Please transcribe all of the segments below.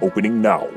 Opening now.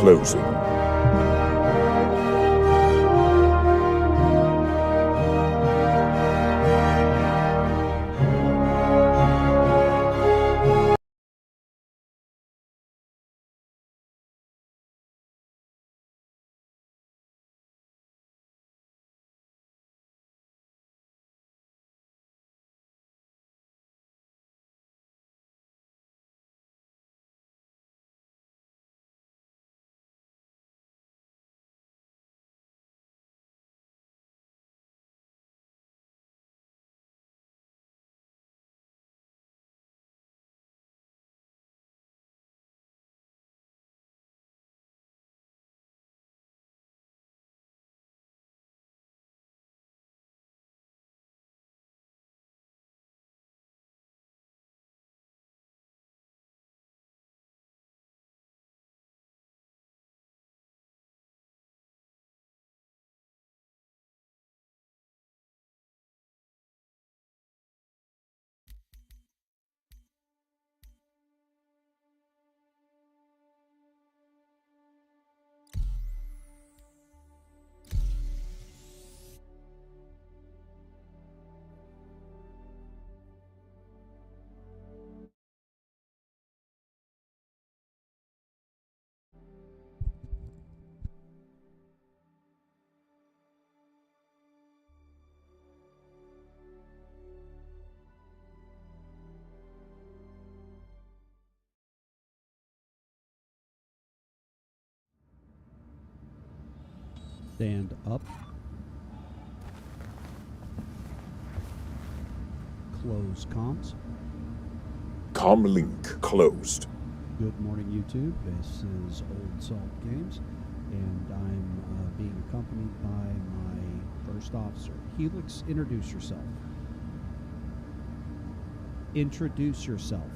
closing. Stand up. Close comms. Comlink closed. Good morning, YouTube. This is Old Salt Games, and I'm being accompanied by my first officer. Helix, introduce yourself. Introduce yourself.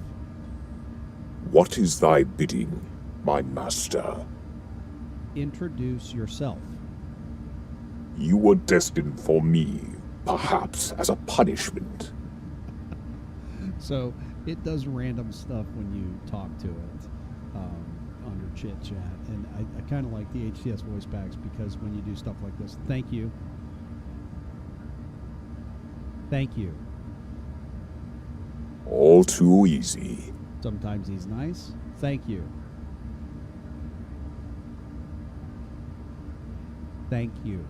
What is thy bidding, my master? Introduce yourself. You were destined for me, perhaps as a punishment. So it does random stuff when you talk to it on your chit chat, and I kind of like the HTS voice packs because when you do stuff like this, thank you. Thank you. All too easy. Sometimes he's nice. Thank you. Thank you.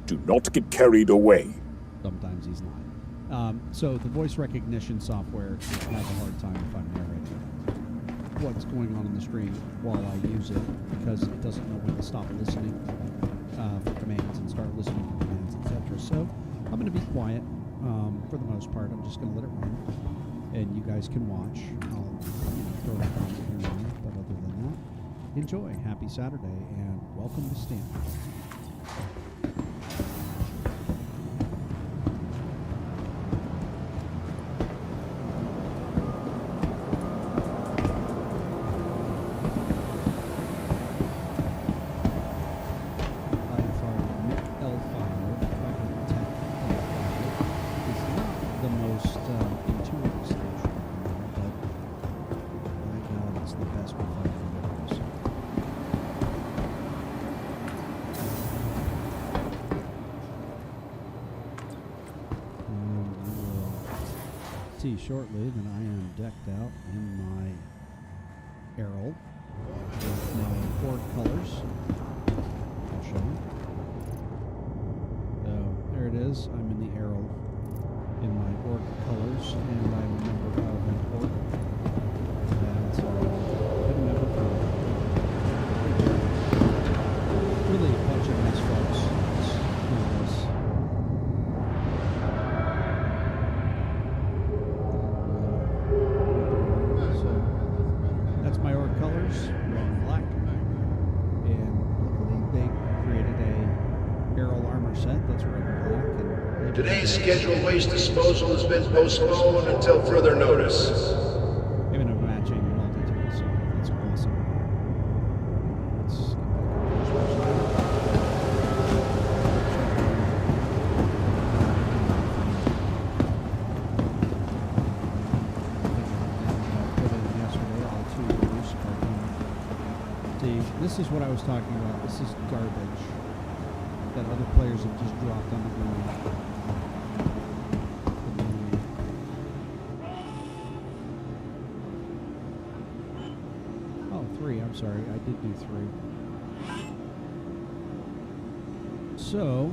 Do not get carried away. Sometimes he's not. So the voice recognition software has a hard time if I'm narrating what's going on the screen while I use it because it doesn't know when to stop listening for commands and start listening for commands, etc. So I'm going to be quiet for the most part. I'm just going to let it run, and you guys can watch. I'll throw a comment here and there, but other than that, enjoy. Happy Saturday, and welcome to Stanford. Shortly that I am decked out in my Errol with my Ford colors. I'll show you. So there it is. I'm in the Errol in my orc colors, and I'm a member of an orc. And so I've been a member for really a bunch of nice folks. It's one of those. That's my orc colors, red and black. And luckily they created a barrel armor set that's red and black. And today's scheduled waste disposal has been postponed until further notice. Even a matching multi-tool, so that's awesome. Let's get back See, this is what I was talking about. This is garbage that other players have just dropped on the ground. Oh, 3. I'm sorry. I did do 3. So,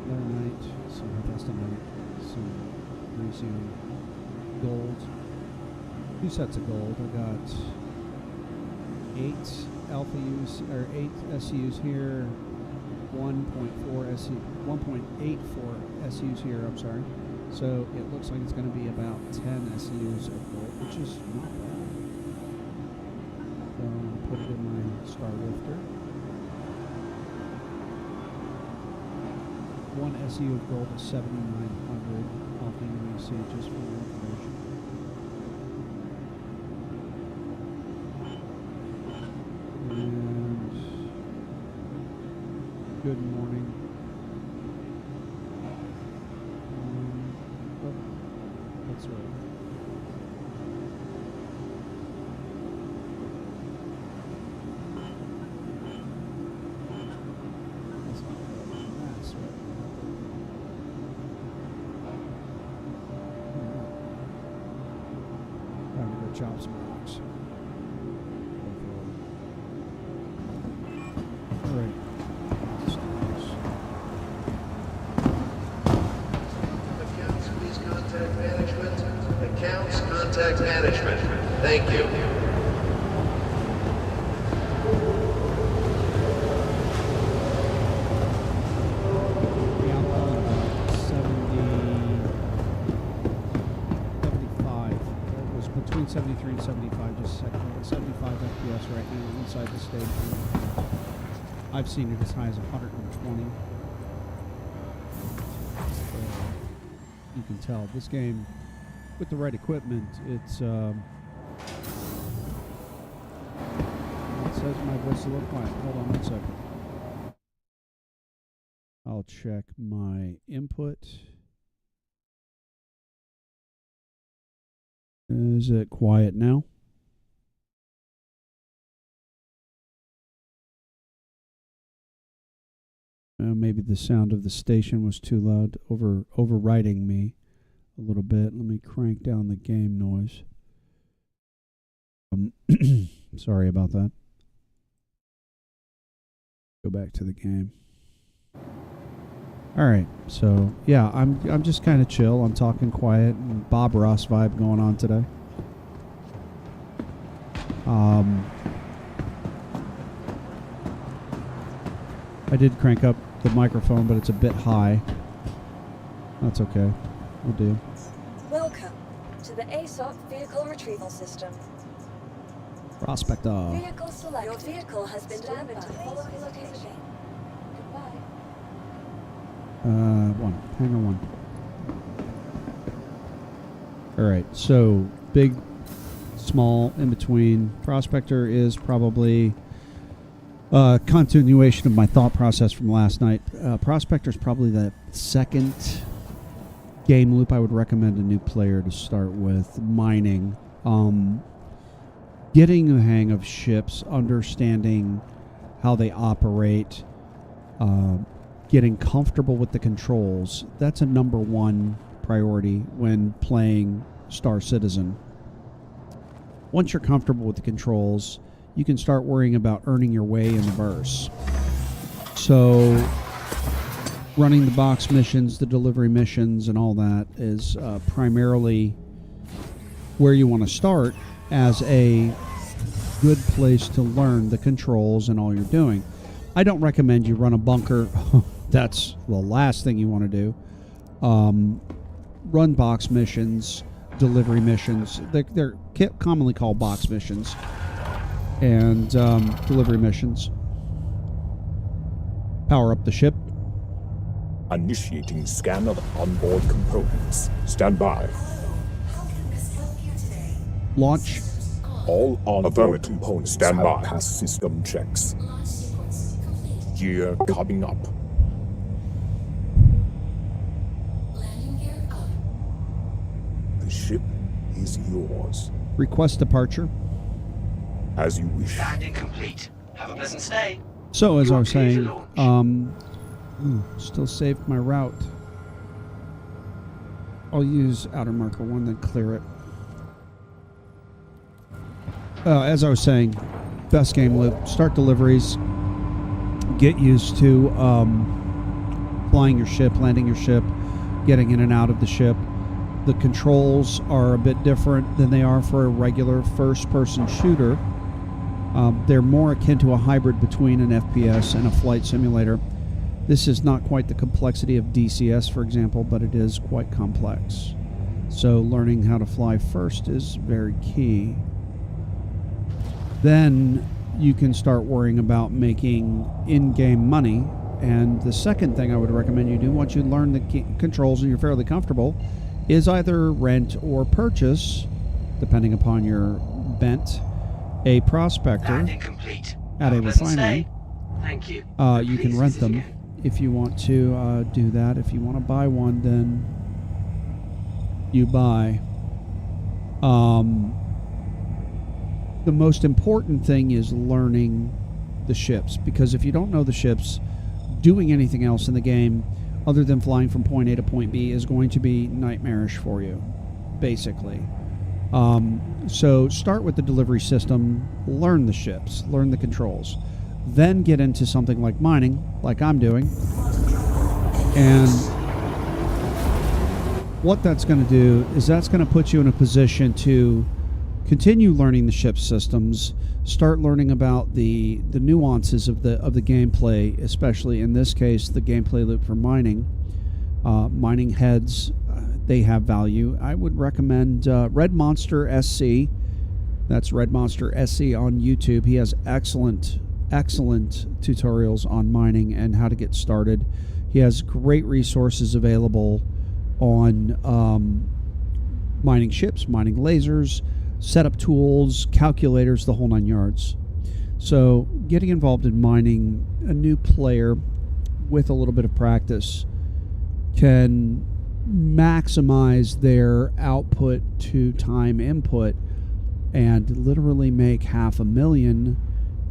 another night, some tonight, some resume gold. 2 sets of gold. I got 8 alpha U's or 8 SUs here, 1.4 SU, 1.84 SUs here. I'm sorry. So it looks like it's going to be about 10 SUs of gold, which is not bad. So I'm going to put it in my star lifter. 1 SU of gold is 7,900 alpha UEC, just for your information. And good morning. Oh, that's right. That's not right. That's right. Time to go chop some rocks. Right. Accounts, please contact management. Accounts, contact management. Thank you. Yeah, I'm calling about 75. It was between 73 and 75 just a second ago. 75 FPS right now inside the station. I've seen it as high as 120. So you can tell this game, with the right equipment, it's it says my voice is a little quiet. Hold on 1 second. I'll check my input. Is it quiet now? Maybe the sound of the station was too loud, overriding me a little bit. Let me crank down the game noise. Sorry about that. Go back to the game. All right, so yeah, I'm just kind of chill. I'm talking quiet, and Bob Ross vibe going on today. I did crank up the microphone, but it's a bit high. That's okay. We'll do. Welcome to the aUEC Vehicle Retrieval System. Prospector. Vehicle select. Your vehicle has been delivered to the following location. Goodbye. Hangar 1. All right, so big, small, in between. Prospector is probably continuation of my thought process from last night. Prospector is probably the second game loop I would recommend a new player to start with. Mining. Getting the hang of ships, understanding how they operate, getting comfortable with the controls. That's a number one priority when playing Star Citizen. Once you're comfortable with the controls, you can start worrying about earning your way in the verse. So running the box missions, the delivery missions, and all that is primarily where you want to start as a good place to learn the controls and all you're doing. I don't recommend you run a bunker. That's the last thing you want to do. Run box missions, delivery missions. They're commonly called box missions and delivery missions. Power up the ship. Initiating scan of onboard components. Stand by. Launch. All onboard components stand by. Pass system checks. Gear coming up. The ship is yours. Request departure. As you wish. Landing complete. Have a pleasant stay. So, as I was Clear saying, to launch. still saved my route. I'll use outer marker 1, then clear it. As I was saying, best game loop. Start deliveries. Get used to flying your ship, landing your ship, getting in and out of the ship. The controls are a bit different than they are for a regular first-person shooter. They're more akin to a hybrid between an FPS and a flight simulator. This is not quite the complexity of DCS, for example, but it is quite complex. So learning how to fly first is very key. Then you can start worrying about making in-game money. And the second thing I would recommend you do once you learn the controls and you're fairly comfortable is either rent or purchase, depending upon your bent, a prospector Landing complete. at Have a pleasant refinery. stay. Thank you. You can Please rent visit them again. if you want to do that. If you want to buy one, then you buy. The most important thing is learning the ships, because if you don't know the ships, doing anything else in the game other than flying from point A to point B is going to be nightmarish for you, basically. So start with the delivery system, learn the ships, learn the controls, then get into something like mining, like I'm doing. And what that's going to do is that's going to put you in a position to continue learning the ship systems, start learning about the nuances of the gameplay, especially in this case the gameplay loop for mining. Mining heads, they have value. I would recommend Red Monster SC. That's Red Monster SC on YouTube. He has excellent tutorials on mining and how to get started. He has great resources available on mining ships, mining lasers, setup tools, calculators, the whole 9 yards. So getting involved in mining, a new player with a little bit of practice can maximize their output to time input and literally make $500,000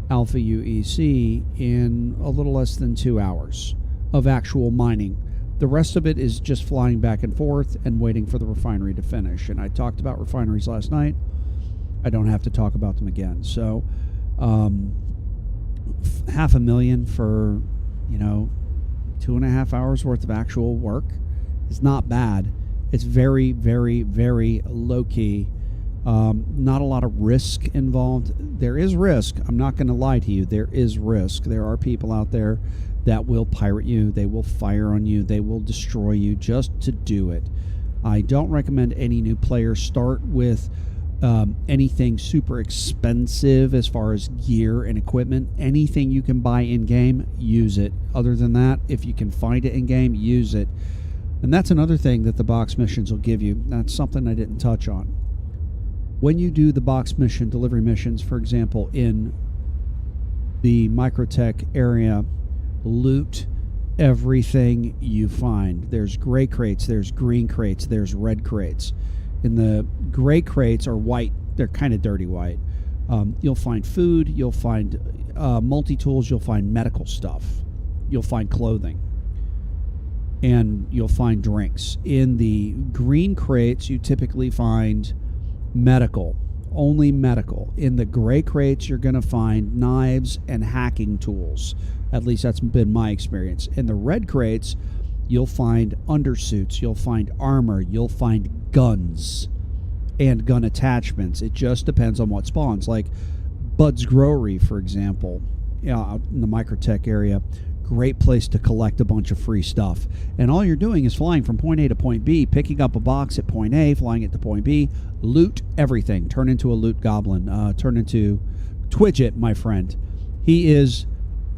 alpha UEC in a little less than 2 hours of actual mining. The rest of it is just flying back and forth and waiting for the refinery to finish. And I talked about refineries last night. I don't have to talk about them again. So $500,000 for 2.5 hours worth of actual work is not bad. It's very, very, very low key. Not a lot of risk involved. There is risk. I'm not going to lie to you. There is risk. There are people out there that will pirate you. They will fire on you. They will destroy you just to do it. I don't recommend any new players start with anything super expensive as far as gear and equipment. Anything you can buy in-game, use it. Other than that, if you can find it in-game, use it. And that's another thing that the box missions will give you. That's something I didn't touch on. When you do the box mission, delivery missions, for example, in the Microtech area, loot everything you find. There's gray crates, there's green crates, there's red crates. In the gray crates are white. They're kind of dirty white. You'll find food, you'll find multi-tools, you'll find medical stuff, you'll find clothing, and you'll find drinks. In the green crates, you typically find medical, only medical. In the gray crates, you're going to find knives and hacking tools. At least that's been my experience. In the red crates, you'll find undersuits, you'll find armor, you'll find guns and gun attachments. It just depends on what spawns. Like Bud's Growery, for example, out in the Microtech area, great place to collect a bunch of free stuff. And all you're doing is flying from point A to point B, picking up a box at point A, flying it to point B, loot everything, turn into a loot goblin, turn into Twidget, my friend. He is...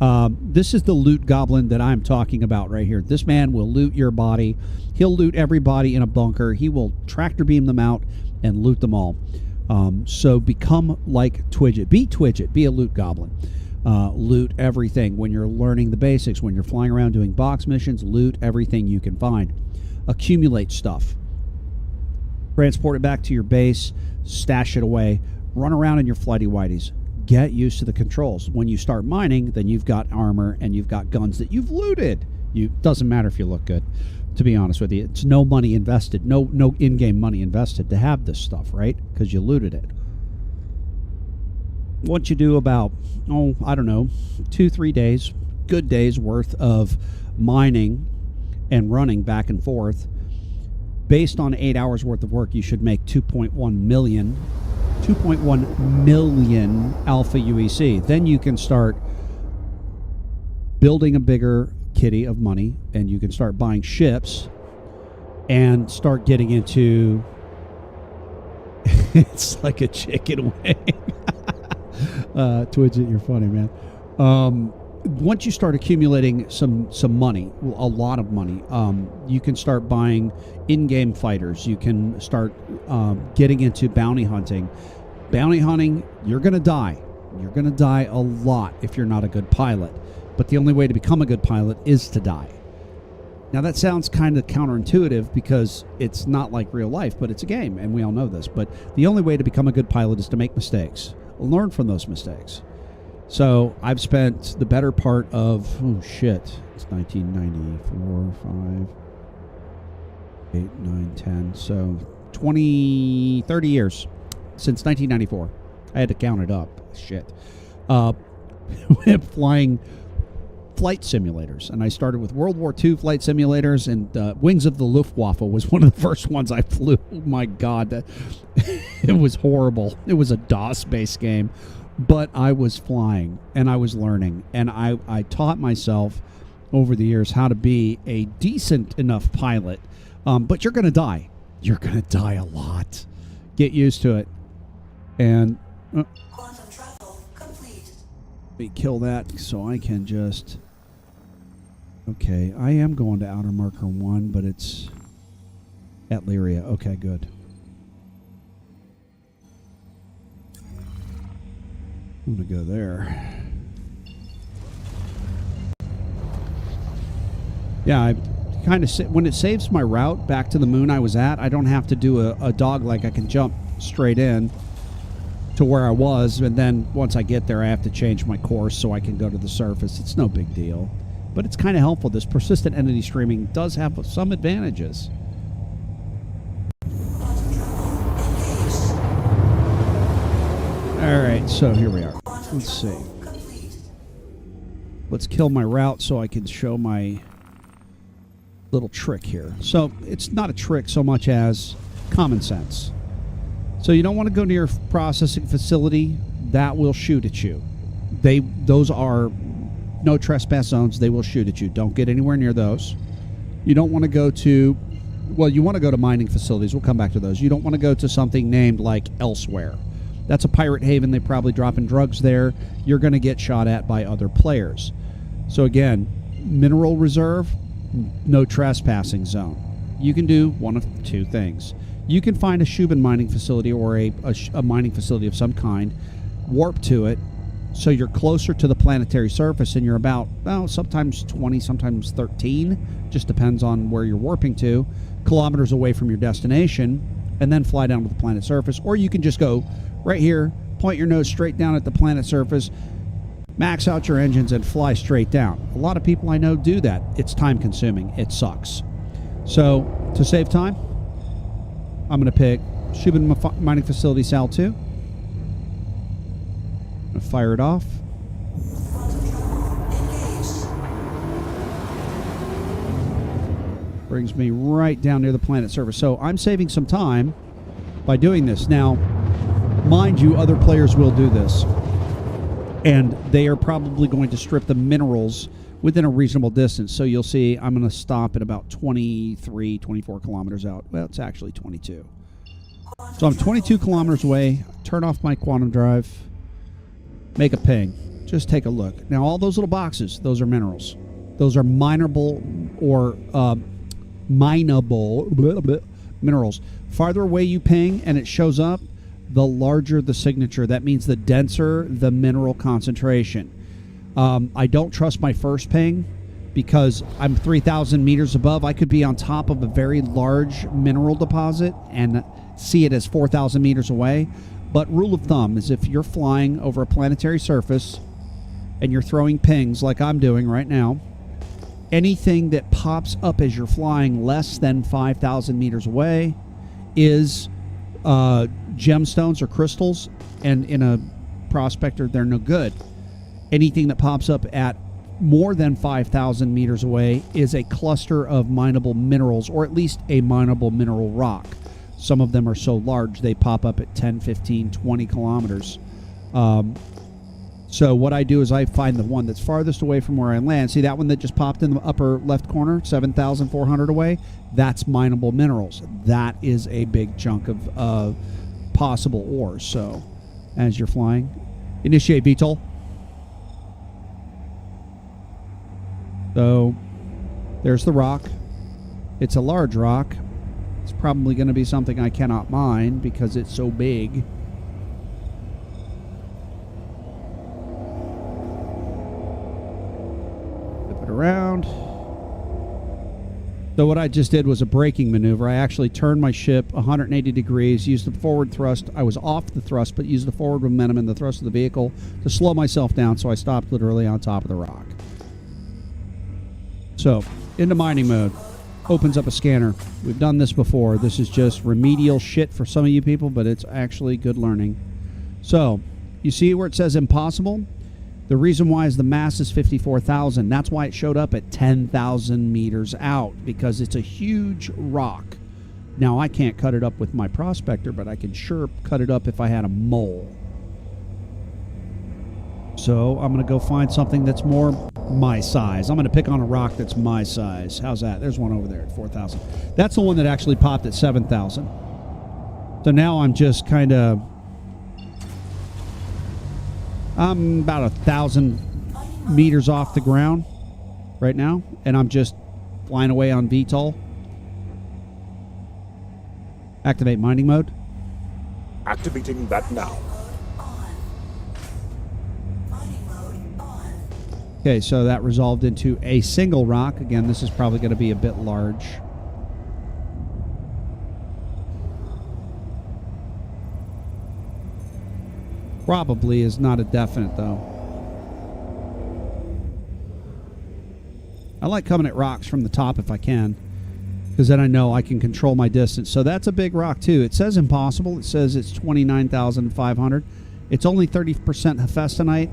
this is the loot goblin that I'm talking about right here. This man will loot your body. He'll loot everybody in a bunker. He will tractor beam them out and loot them all. So become like Twidget. Be Twidget. Be a loot goblin. Loot everything. When you're learning the basics, when you're flying around doing box missions, loot everything you can find. Accumulate stuff. Transport it back to your base. Stash it away. Run around in your flighty whities. Get used to the controls. When you start mining, then you've got armor and you've got guns that you've looted. Doesn't matter if you look good, to be honest with you. It's no money invested, no in-game money invested to have this stuff, right? Because you looted it. Once you do about, I don't know, 2-3 days, good days worth of mining and running back and forth, based on 8 hours worth of work, you should make 2.1 million alpha UEC. Then you can start building a bigger kitty of money, and you can start buying ships and start getting into it's like a chicken wing. Twidget, you're funny, man. Once you start accumulating some money, a lot of money, you can start buying in-game fighters. You can start getting into bounty hunting. Bounty hunting, you're going to die. You're going to die a lot if you're not a good pilot. But the only way to become a good pilot is to die. Now, that sounds kind of counterintuitive because it's not like real life, but it's a game, and we all know this. But the only way to become a good pilot is to make mistakes. Learn from those mistakes. So I've spent the better part of, it's 1994, 5, 8, 9, 10, so 30 years since 1994. I had to count it up. Shit. Flying flight simulators, and I started with World War II flight simulators, and Wings of the Luftwaffe was one of the first ones I flew. Oh my God, it was horrible. It was a DOS-based game, but I was flying, and I was learning, and I taught myself over the years how to be a decent enough pilot, but you're going to die. You're going to die a lot. Get used to it. And Quantum travel complete. let me kill that so I can just... Okay, I am going to Outer Marker 1, but it's at Lyria. Okay, good. I'm going to go there. Yeah, I kind of... When it saves my route back to the moon I was at, I don't have to do a dog leg. I can jump straight in to where I was, and then once I get there, I have to change my course so I can go to the surface. It's no big deal. But it's kind of helpful. This persistent entity streaming does have some advantages. Alright, so here we are. Let's see. Let's kill my route so I can show my little trick here. So it's not a trick so much as common sense. So you don't want to go near a processing facility that will shoot at you. Those are no trespass zones. They will shoot at you. Don't get anywhere near those. You don't want to go to, well, you want to go to mining facilities. We'll come back to those. You don't want to go to something named like Elsewhere. That's a pirate haven. They probably dropping drugs there. You're going to get shot at by other players. So again, mineral reserve, no trespassing zone. You can do one of two things. You can find a Shubin mining facility or a mining facility of some kind, warp to it, so you're closer to the planetary surface, and you're about, sometimes 20, sometimes 13, just depends on where you're warping to, kilometers away from your destination, and then fly down to the planet surface. Or you can just go right here, point your nose straight down at the planet surface, max out your engines, and fly straight down. A lot of people I know do that. It's time consuming. It sucks. So, to save time, I'm going to pick Shubin Mining Facility Sal 2. I'm going to fire it off. Brings me right down near the planet surface. So I'm saving some time by doing this. Now, mind you, other players will do this. And they are probably going to strip the minerals within a reasonable distance. So you'll see I'm going to stop at about 23, 24 kilometers out. Well, it's actually 22. So I'm 22 kilometers away. Turn off my quantum drive. Make a ping. Just take a look. Now, all those little boxes, those are minerals. Those are mineable or mineable minerals. Farther away you ping and it shows up, the larger the signature. That means the denser the mineral concentration. I don't trust my first ping because I'm 3,000 meters above. I could be on top of a very large mineral deposit and see it as 4,000 meters away. But rule of thumb is if you're flying over a planetary surface and you're throwing pings like I'm doing right now, anything that pops up as you're flying less than 5,000 meters away is gemstones or crystals, and in a prospector, they're no good. Anything that pops up at more than 5,000 meters away is a cluster of mineable minerals, or at least a mineable mineral rock. Some of them are so large they pop up at 10, 15, 20 kilometers. So what I do is I find the one that's farthest away from where I land. See that one that just popped in the upper left corner, 7,400 away? That's mineable minerals. That is a big chunk of possible ore. So as you're flying, initiate VTOL. So there's the rock. It's a large rock. It's probably going to be something I cannot mine because it's so big. Flip it around. So what I just did was a braking maneuver. I actually turned my ship 180 degrees, used the forward thrust. I was off the thrust, but used the forward momentum and the thrust of the vehicle to slow myself down, so I stopped literally on top of the rock. So, into mining mode. Opens up a scanner. We've done this before. This is just remedial shit for some of you people, but it's actually good learning. So, you see where it says impossible? The reason why is the mass is 54,000. That's why it showed up at 10,000 meters out, because it's a huge rock. Now, I can't cut it up with my prospector, but I can sure cut it up if I had a mole. So I'm going to go find something that's more my size. I'm going to pick on a rock that's my size. How's that? There's one over there at 4,000. That's the one that actually popped at 7,000. So now I'm just kind of... I'm about 1,000 meters off the ground right now, and I'm just flying away on VTOL. Activate mining mode. Activating that now. Okay, so that resolved into a single rock. Again, this is probably going to be a bit large. Probably is not a definite, though. I like coming at rocks from the top if I can, because then I know I can control my distance. So that's a big rock, too. It says impossible. It says it's 29,500. It's only 30% hephaestonite.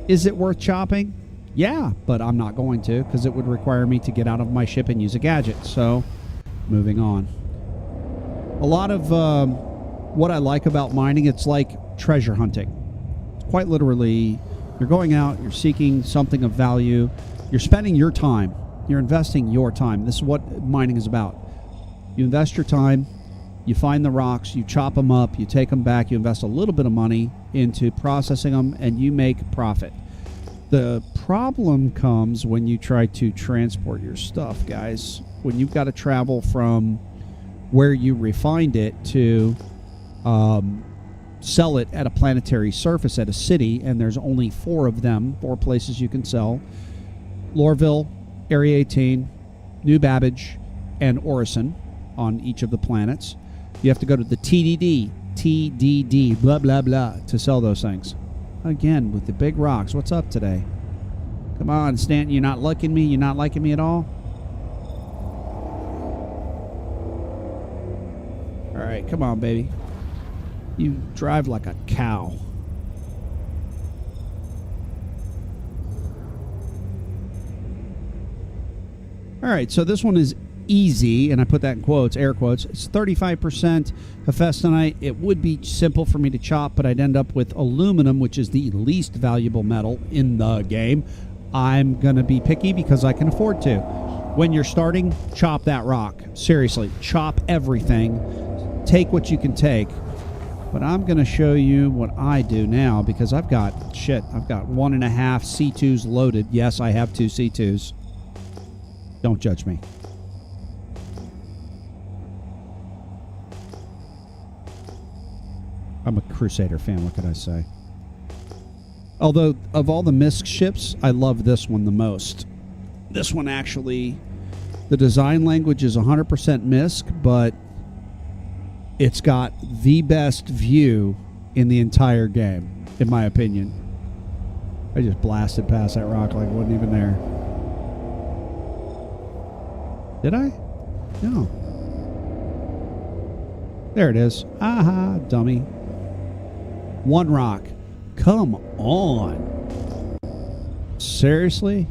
Is it worth chopping? Yeah, but I'm not going to, because it would require me to get out of my ship and use a gadget. So, moving on. A lot of what I like about mining, it's like treasure hunting. Quite literally, you're going out, you're seeking something of value, you're spending your time, you're investing your time. This is what mining is about. You invest your time, you find the rocks, you chop them up, you take them back, you invest a little bit of money into processing them, and you make profit. The problem comes when you try to transport your stuff, guys. When you've got to travel from where you refined it to sell it at a planetary surface at a city, and there's only 4 of them, 4 places you can sell. Lorville, Area 18, New Babbage, and Orison on each of the planets. You have to go to the TDD, blah, blah, blah, to sell those things. Again, with the big rocks. What's up today? Come on, Stanton, you're not liking me? You're not liking me at all? All right, come on, baby. You drive like a cow. All right, so this one is easy, and I put that in quotes, air quotes. It's 35% hephaestonite. It would be simple for me to chop, but I'd end up with aluminum, which is the least valuable metal in the game. I'm going to be picky because I can afford to. When you're starting, chop that rock. Seriously, chop everything. Take what you can take. But I'm going to show you what I do now, because I've got 1.5 C2s loaded. Yes, I have 2 C2s. Don't judge me. I'm a Crusader fan, what could I say? Although, of all the MISC ships, I love this one the most. This one actually, the design language is 100% MISC, but It's got the best view in the entire game, in my opinion. I just blasted past that rock like it wasn't even there. Did I? No. There it is. Aha, dummy. One rock. Come on. Seriously?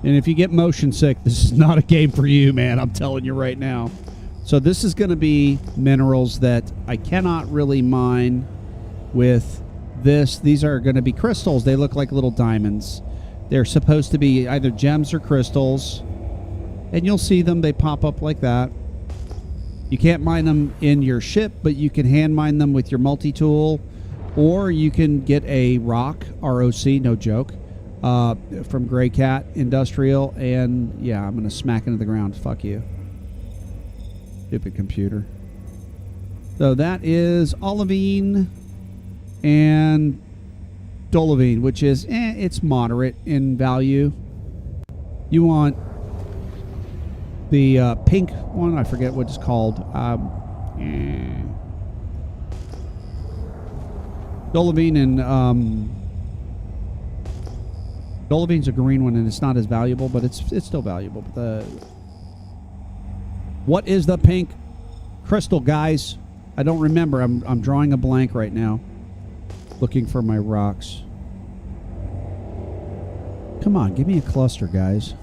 And if you get motion sick, this is not a game for you, man. I'm telling you right now. So this is going to be minerals that I cannot really mine with this. These are going to be crystals. They look like little diamonds. They're supposed to be either gems or crystals. And you'll see them. They pop up like that. You can't mine them in your ship, but you can hand mine them with your multi-tool. Or you can get a rock, ROC, no joke, from Gray Cat Industrial. And yeah, I'm going to smack into the ground. Fuck you. Stupid computer. So that is olivine and dolivine, which is, it's moderate in value. You want the pink one, I forget what it's called. Dolivine and Dolivine's a green one, and it's not as valuable, but it's still valuable. But what is the pink crystal, guys? I don't remember. I'm drawing a blank right now. Looking for my rocks. Come on, give me a cluster, guys.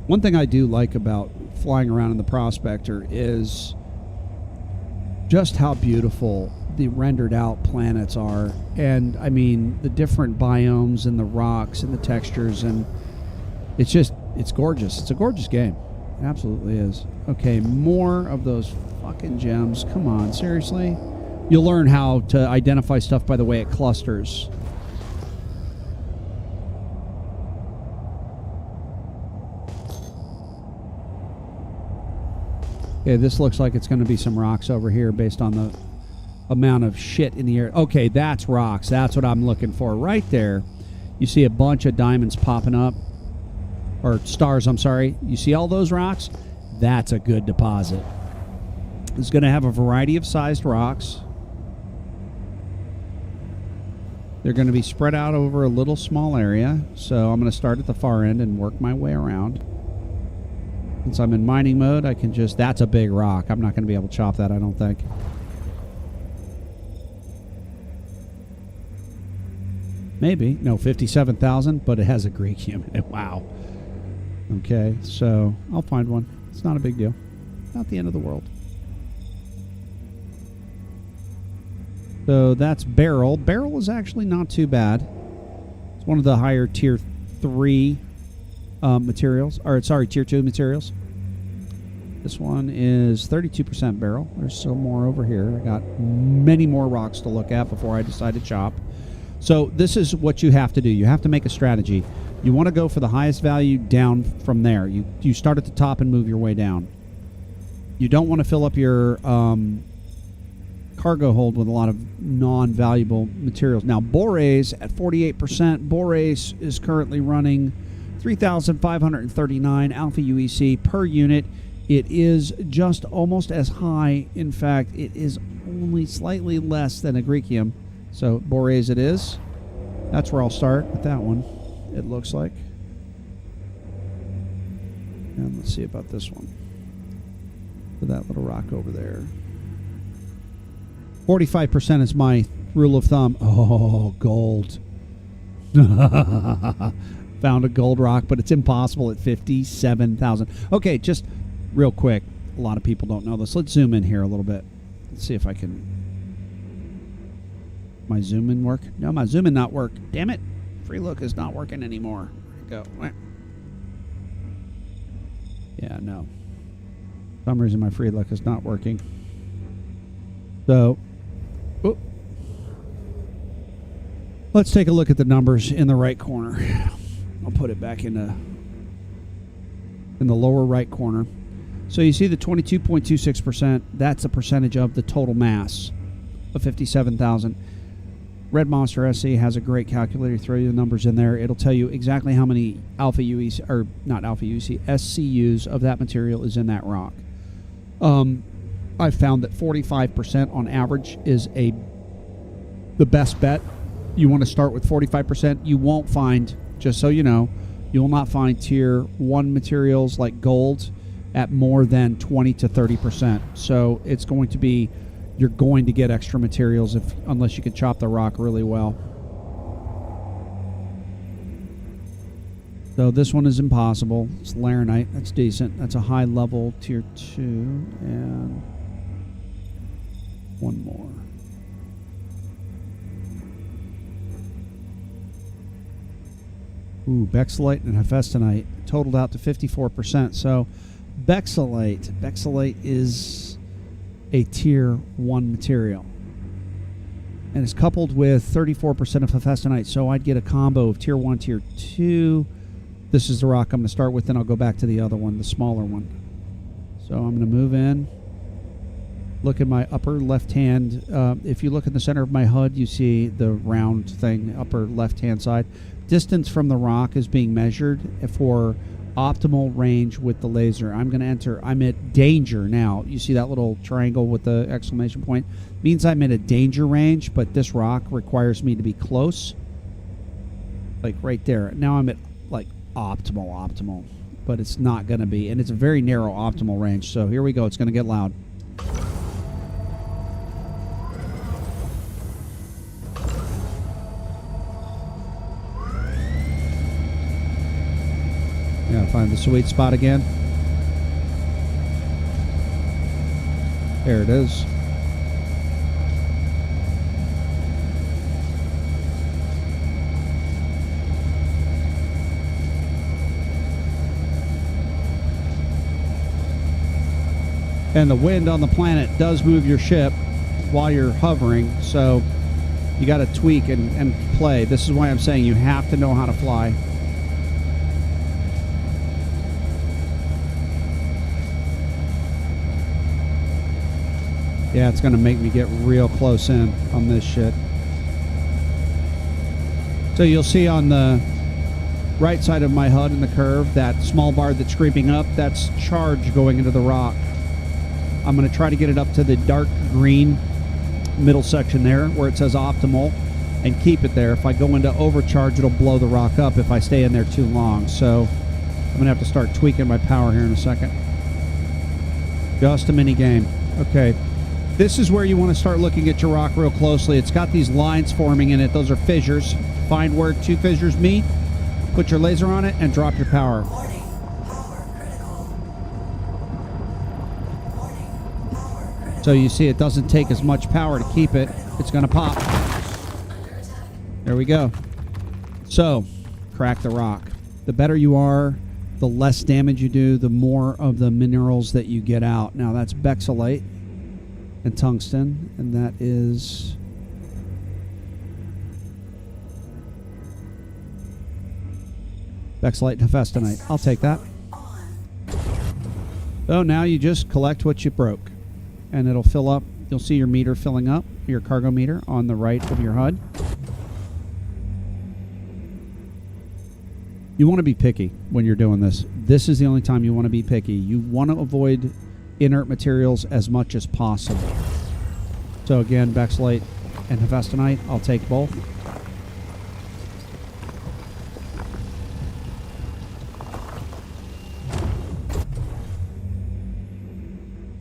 One thing I do like about flying around in the Prospector is just how beautiful the rendered out planets are. And I mean, the different biomes and the rocks and the textures, and it's gorgeous. It's a gorgeous game. It absolutely is. Okay, more of those fucking gems. Come on, seriously? You'll learn how to identify stuff by the way it clusters. Okay, this looks like it's going to be some rocks over here based on the amount of shit in the air. Okay, that's rocks. That's what I'm looking for. Right there, you see a bunch of diamonds popping up. Or stars, I'm sorry. You see all those rocks? That's a good deposit. It's going to have a variety of sized rocks. They're going to be spread out over a little small area. So I'm going to start at the far end and work my way around. Since I'm in mining mode, I can just... That's a big rock. I'm not going to be able to chop that, I don't think. Maybe. No, 57,000, but it has a Greek human in it. Wow. Okay, so I'll find one. It's not a big deal. Not the end of the world. So that's beryl. Beryl is actually not too bad. It's one of the higher tier 3 materials. Or, sorry, tier 2 materials. This one is 32% beryl. There's some more over here. I got many more rocks to look at before I decide to chop. So this is what you have to do. You have to make a strategy. You want to go for the highest value down from there. You start at the top and move your way down. You don't want to fill up your cargo hold with a lot of non-valuable materials. Now, borase at 48%. Borase is currently running 3,539 alpha UEC per unit. It is just almost as high. In fact, it is only slightly less than agricium. So, borase it is. That's where I'll start with that one, it looks like. And let's see about this one. For that little rock over there. 45% is my rule of thumb. Oh, gold. Found a gold rock, but it's impossible at 57,000. Okay, just real quick. A lot of people don't know this. Let's zoom in here a little bit. Let's see if I can... My zoom in work? No, my zoom in not work. Damn it. Free look is not working anymore. Go. Yeah, no. For some reason my free look is not working. So, let's take a look at the numbers in the right corner. I'll put it back in the lower right corner. So you see the 22.26%, that's a percentage of the total mass of 57,000. Red Monster SC has a great calculator. Throw your numbers in there. It'll tell you exactly how many alpha UEC, or not alpha UEC, SCUs of that material is in that rock. I've found that 45% on average is the best bet. You want to start with 45%. You won't find, just so you know, you will not find tier 1 materials like gold at more than 20 to 30%. So it's going to be, you're going to get extra materials unless you can chop the rock really well. So this one is impossible. It's laranite. That's decent. That's a high level tier 2. And one more. Ooh, Bexolite and Hephaestonite totaled out to 54%. So Bexolite is a tier 1 material. And it's coupled with 34% of Hephaestonite. So I'd get a combo of tier 1, tier 2. This is the rock I'm going to start with, then I'll go back to the other one, the smaller one. So I'm going to move in. Look at my upper left hand. If you look in the center of my HUD, you see the round thing, upper left-hand side. Distance from the rock is being measured for optimal range with the laser. I'm going to enter. I'm at danger now. You see that little triangle with the exclamation point? Means I'm in a danger range, but this rock requires me to be close. Like right there. Now I'm at like optimal. But it's not going to be. And it's a very narrow optimal range. So here we go. It's going to get loud. Yeah, find the sweet spot again. There it is. And the wind on the planet does move your ship while you're hovering, so you got to tweak and play. This is why I'm saying you have to know how to fly. Yeah, it's going to make me get real close in on this shit. So you'll see on the right side of my HUD in the curve, that small bar that's creeping up, that's charge going into the rock. I'm going to try to get it up to the dark green middle section there where it says optimal and keep it there. If I go into overcharge, it'll blow the rock up if I stay in there too long. So I'm going to have to start tweaking my power here in a second. Just a mini game. Okay. This is where you want to start looking at your rock real closely. It's got these lines forming in it. Those are fissures. Find where two fissures meet, put your laser on it, and drop your power. So you see it doesn't take as much power to keep it. It's going to pop. There we go. So, crack the rock. The better you are, the less damage you do, the more of the minerals that you get out. Now that's Bexolite and tungsten, and that is Bexolite and Hephaestonite. I'll take that. So now you just collect what you broke, and it'll fill up. You'll see your meter filling up, your cargo meter on the right of your HUD. You want to be picky when you're doing this. This is the only time you want to be picky. You want to avoid inert materials as much as possible. So again, Bexolite and Hephaestonite, I'll take both.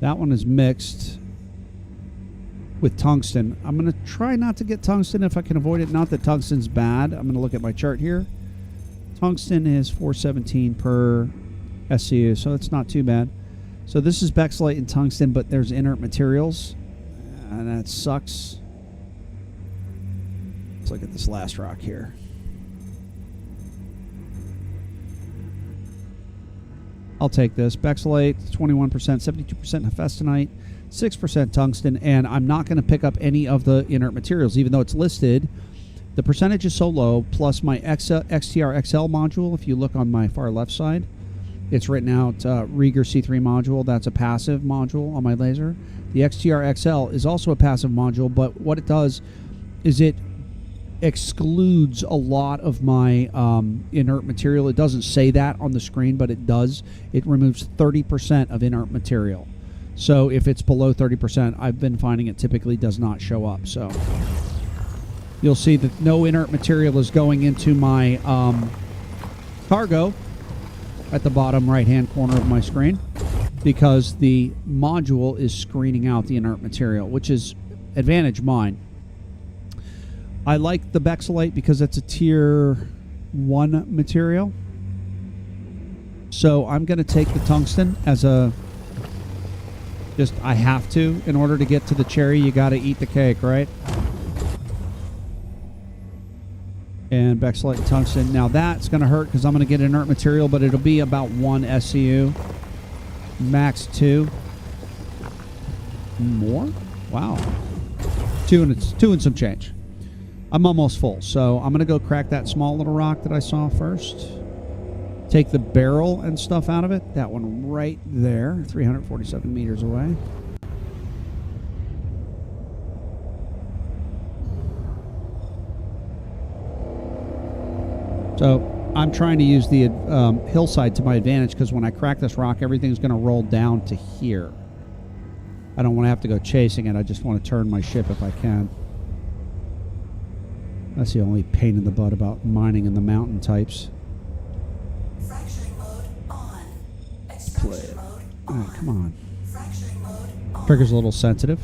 That one is mixed with tungsten. I'm going to try not to get tungsten if I can avoid it. Not that tungsten's bad. I'm going to look at my chart here. Tungsten is 417 per SCU, so it's not too bad. So this is Bexolite and tungsten, but there's inert materials, and that sucks. Let's look at this last rock here. I'll take this. Bexolite, 21%, 72% Hephaestonite, 6% tungsten, and I'm not going to pick up any of the inert materials, even though it's listed. The percentage is so low, plus my XTR XL module, if you look on my far left side, It's written out Rieger C3 module. That's a passive module on my laser. The XTR XL is also a passive module, but what it does is it excludes a lot of my inert material. It doesn't say that on the screen, but it does. It removes 30% of inert material. So if it's below 30%, I've been finding it typically does not show up. So you'll see that no inert material is going into my cargo at the bottom right-hand corner of my screen because the module is screening out the inert material, which is advantage mine. I like the Bexolite because it's a tier 1 material. So I'm going to take the tungsten as a... just, I have to. In order to get to the cherry, you got to eat the cake, right? And Bexolite and tungsten. Now that's going to hurt because I'm going to get inert material, but it'll be about 1 SCU. Max 2. More? Wow. 2 and some change. I'm almost full, so I'm going to go crack that small little rock that I saw first. Take the barrel and stuff out of it. That one right there, 347 meters away. So I'm trying to use the hillside to my advantage because when I crack this rock, everything's going to roll down to here. I don't want to have to go chasing it. I just want to turn my ship if I can. That's the only pain in the butt about mining in the mountain types. Fracturing mode on. Play Extraction it. mode All right, on. come on. Fracturing mode on. Trigger's a little sensitive.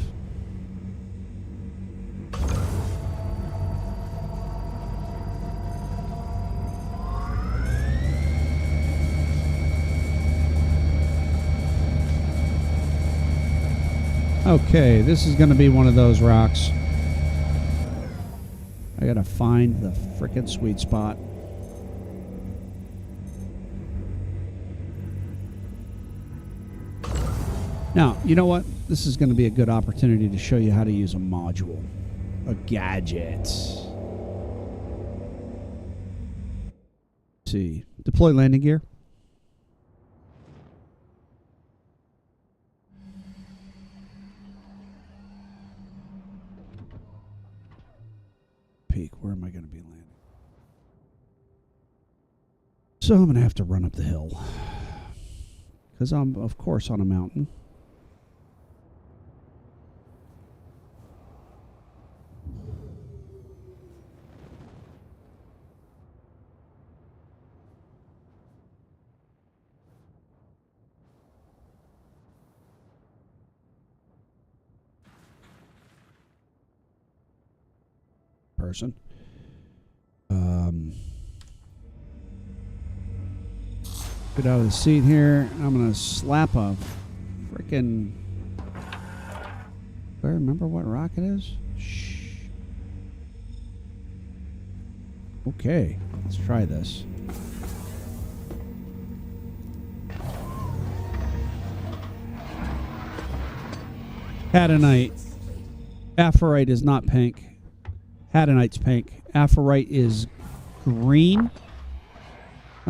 Okay, this is going to be one of those rocks. I got to find the frickin' sweet spot. Now, you know what? This is going to be a good opportunity to show you how to use a module. A gadget. Let's see. Deploy landing gear. Peak. Where am I going to be landing? So I'm going to have to run up the hill. Because I'm, of course, on a mountain. Person. Get out of the seat here. I'm gonna slap a freaking. Do I remember what rock it is? Shh. Okay, let's try this. Hadanite. Aphorite is not pink. Hadanite's pink. Aphorite is green.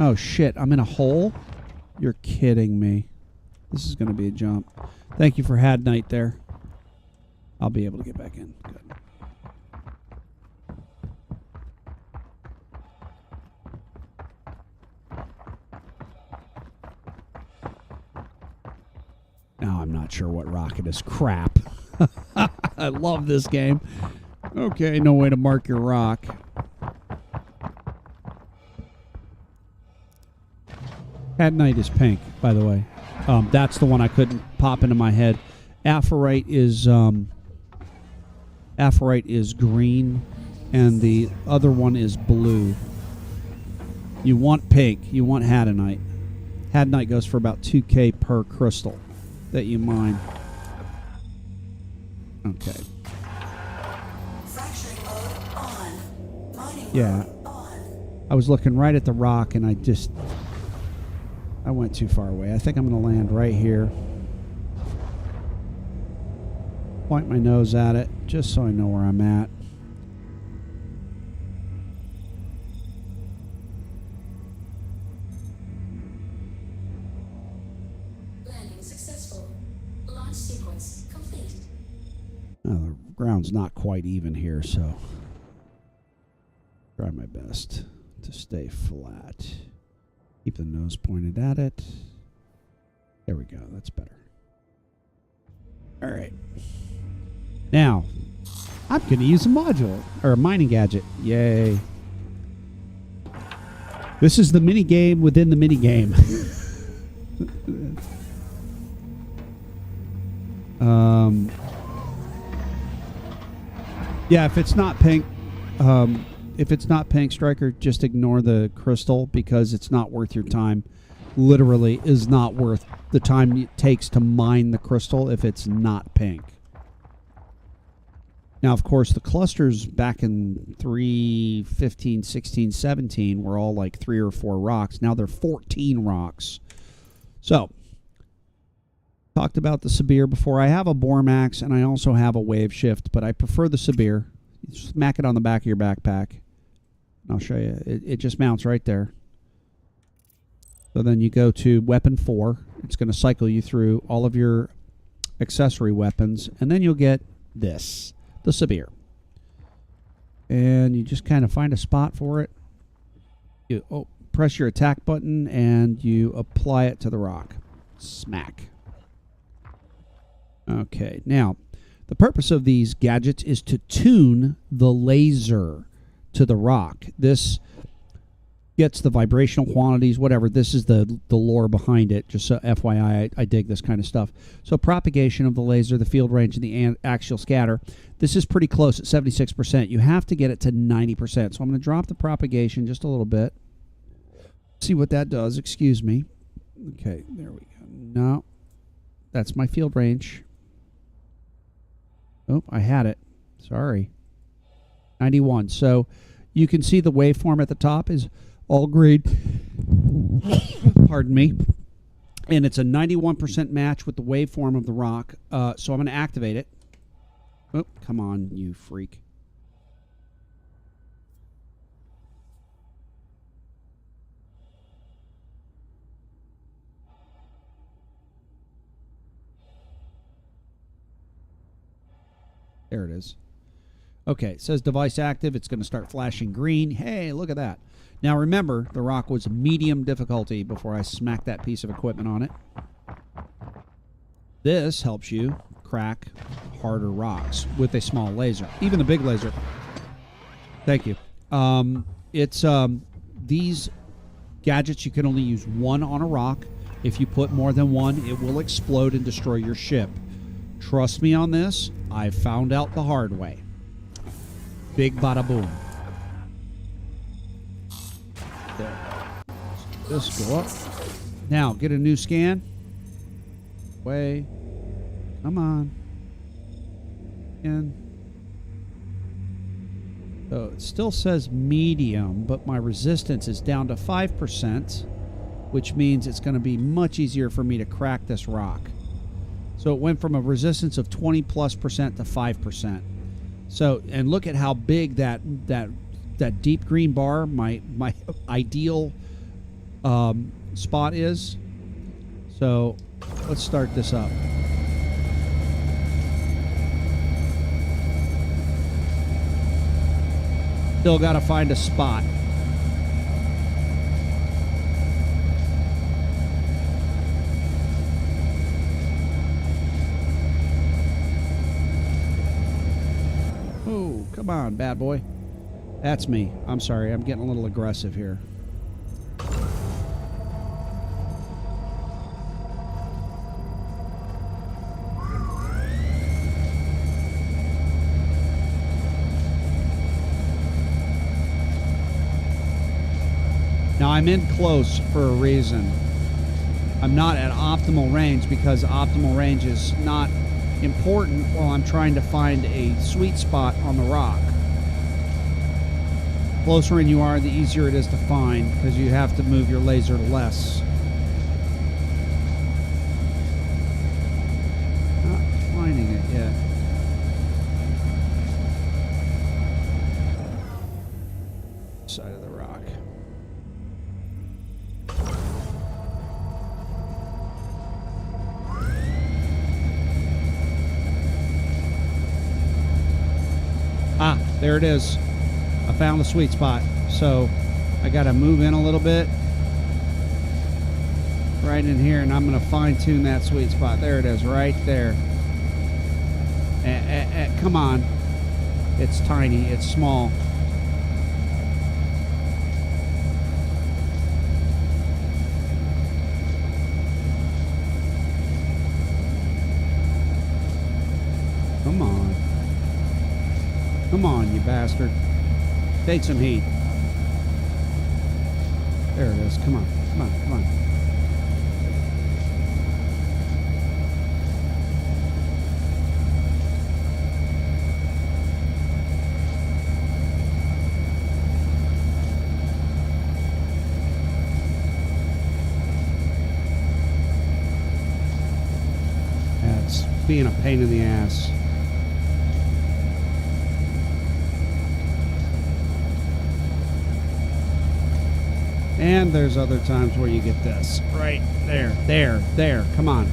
Oh shit, I'm in a hole? You're kidding me. This is going to be a jump. Thank you for Hadanite there. I'll be able to get back in. Good. Now I'm not sure what rocket is. Crap. I love this game. Okay, no way to mark your rock. Hadanite is pink, by the way. That's the one I couldn't pop into my head. Aphorite is green, and the other one is blue. You want pink. You want Hadanite. Hadanite goes for about 2K per crystal that you mine. Okay. Fracturing mode on. Mining Yeah. mode on. I was looking right at the rock, and I went too far away. I think I'm going to land right here. Point my nose at it, just so I know where I'm at. ground's not quite even here, so try my best to stay flat. Keep the nose pointed at it. There we go. That's better. All right. Now, I'm going to use a module or a mining gadget. Yay. This is the mini game within the mini game. Yeah, if it's not pink, Striker, just ignore the crystal because it's not worth your time. Literally is not worth the time it takes to mine the crystal if it's not pink. Now, of course, the clusters back in 3, 15, 16, 17 were all like 3 or 4 rocks. Now they're 14 rocks. So, talked about the Sabir before. I have a Bormax and I also have a Wave Shift, but I prefer the Sabir. You smack it on the back of your backpack. I'll show you. It just mounts right there. So then you go to weapon 4. It's going to cycle you through all of your accessory weapons, and then you'll get this, the Sabir. And you just kind of find a spot for it. You press your attack button, and you apply it to the rock. Smack. Okay, now, the purpose of these gadgets is to tune the laser to the rock. This gets the vibrational quantities, whatever. This is the lore behind it. Just so FYI, I dig this kind of stuff. So propagation of the laser, the field range, and the axial scatter. This is pretty close at 76%. You have to get it to 90%. So I'm going to drop the propagation just a little bit. See what that does. Excuse me. Okay, there we go. No, that's my field range. Oh, I had it. Sorry. 91. So you can see the waveform at the top is all green. Pardon me. And it's a 91% match with the waveform of the rock. So I'm going to activate it. Oh, come on, you freak. There it is. Okay, it says device active. It's going to start flashing green. Hey, look at that. Now remember, the rock was medium difficulty before I smacked that piece of equipment on it. This helps you crack harder rocks with a small laser. Even the big laser. Thank you. These gadgets, you can only use one on a rock. If you put more than one, it will explode and destroy your ship. Trust me on this. I found out the hard way. Big bada boom. There. Just go up. Now, get a new scan. Way. Come on. And so it still says medium, but my resistance is down to 5%, which means it's going to be much easier for me to crack this rock. So it went from a resistance of 20+% to 5%. So, and look at how big that deep green bar, my ideal spot is. So let's start this up. Still got to find a spot. Oh, come on, bad boy. That's me. I'm sorry. I'm getting a little aggressive here. Now, I'm in close for a reason. I'm not at optimal range because optimal range is not important while I'm trying to find a sweet spot on the rock. The closer in you are, the easier it is to find because you have to move your laser less. Not finding it yet. Side of the rock. Ah, there it is. I found the sweet spot. So I got to move in a little bit. Right in here, and I'm going to fine-tune that sweet spot. There it is, right there. Come on. It's tiny. It's small. Come on. Come on, you bastard. Take some heat. There it is. Come on. Come on. Come on. That's being a pain in the ass. And there's other times where you get this. Right there, there. Come on.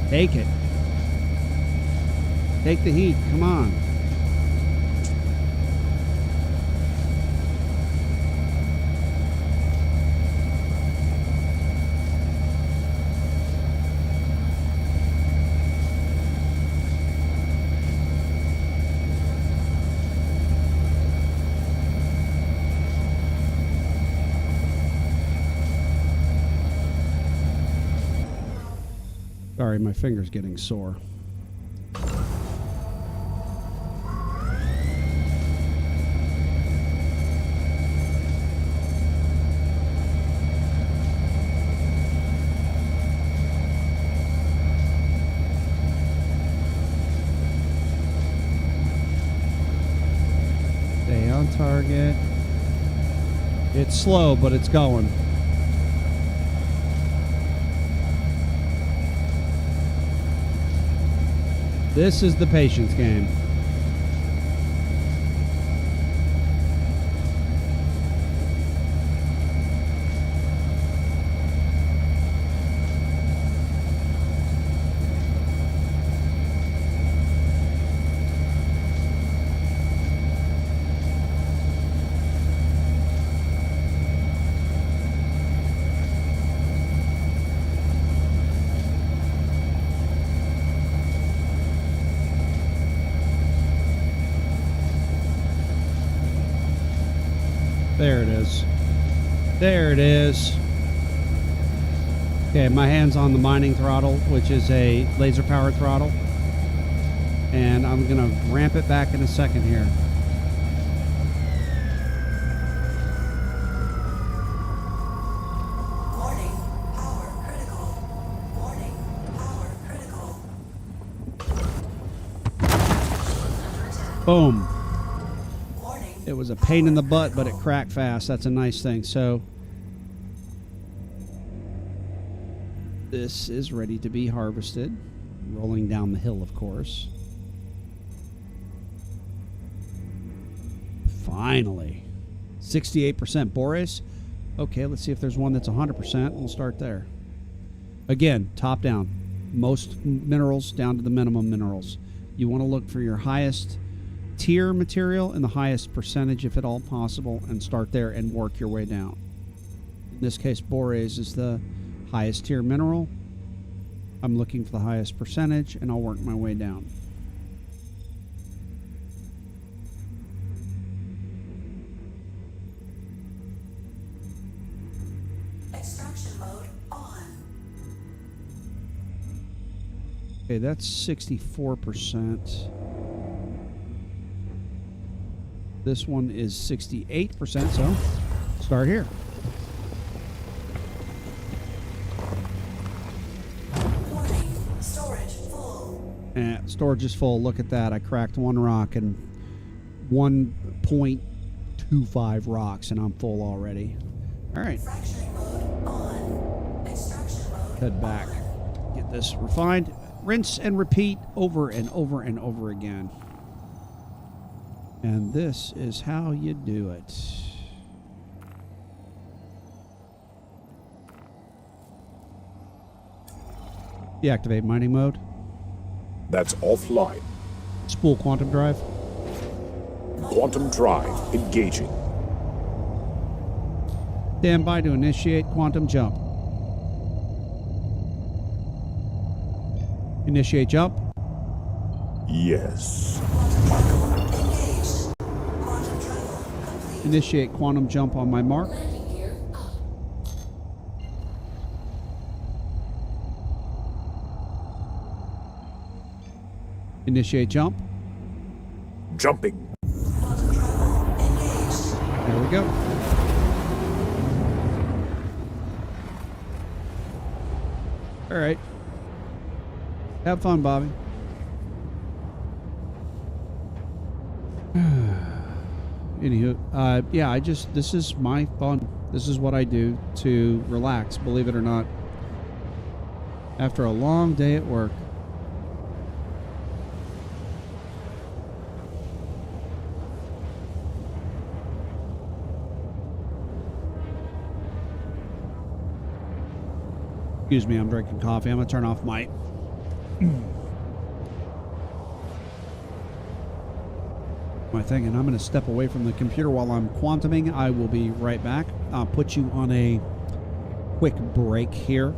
Take it. Take the heat. Come on. Sorry, my finger's getting sore. Stay on target. It's slow, but it's going. This is the patience game. There it is. There it is. Okay, my hand's on the mining throttle, which is a laser powered throttle. And I'm going to ramp it back in a second here. Warning, power critical. Warning, power critical. Boom. It was a pain in the butt, but it cracked fast. That's a nice thing. So this is ready to be harvested. Rolling down the hill, of course. Finally. 68% borace. Okay, let's see if there's one that's 100%. We'll start there. Again, top down. Most minerals down to the minimum minerals. You want to look for your highest tier material and the highest percentage if at all possible, and start there and work your way down. In this case, borace is the highest tier mineral. I'm looking for the highest percentage and I'll work my way down. Extraction mode on. Okay, that's 64%. This one is 68%, so start here. Warning, storage full. Storage is full. Look at that. I cracked one rock and 1.25 rocks, and I'm full already. All right. Fracturing mode on. Extraction mode. Head back. Get this refined. Rinse and repeat over and over and over again. And this is how you do it. Deactivate mining mode. That's offline. Spool quantum drive. Quantum drive engaging. Stand by to initiate quantum jump. Initiate jump. Yes. Initiate quantum jump on my mark. Initiate jump. Jumping. There we go. All right. Have fun, Bobby. Anywho, yeah, this is my fun. This is what I do to relax, believe it or not. After a long day at work. Excuse me, I'm drinking coffee. I'm going to turn off my... my thing, and I'm going to step away from the computer while I'm quantuming. I will be right back. I'll put you on a quick break here.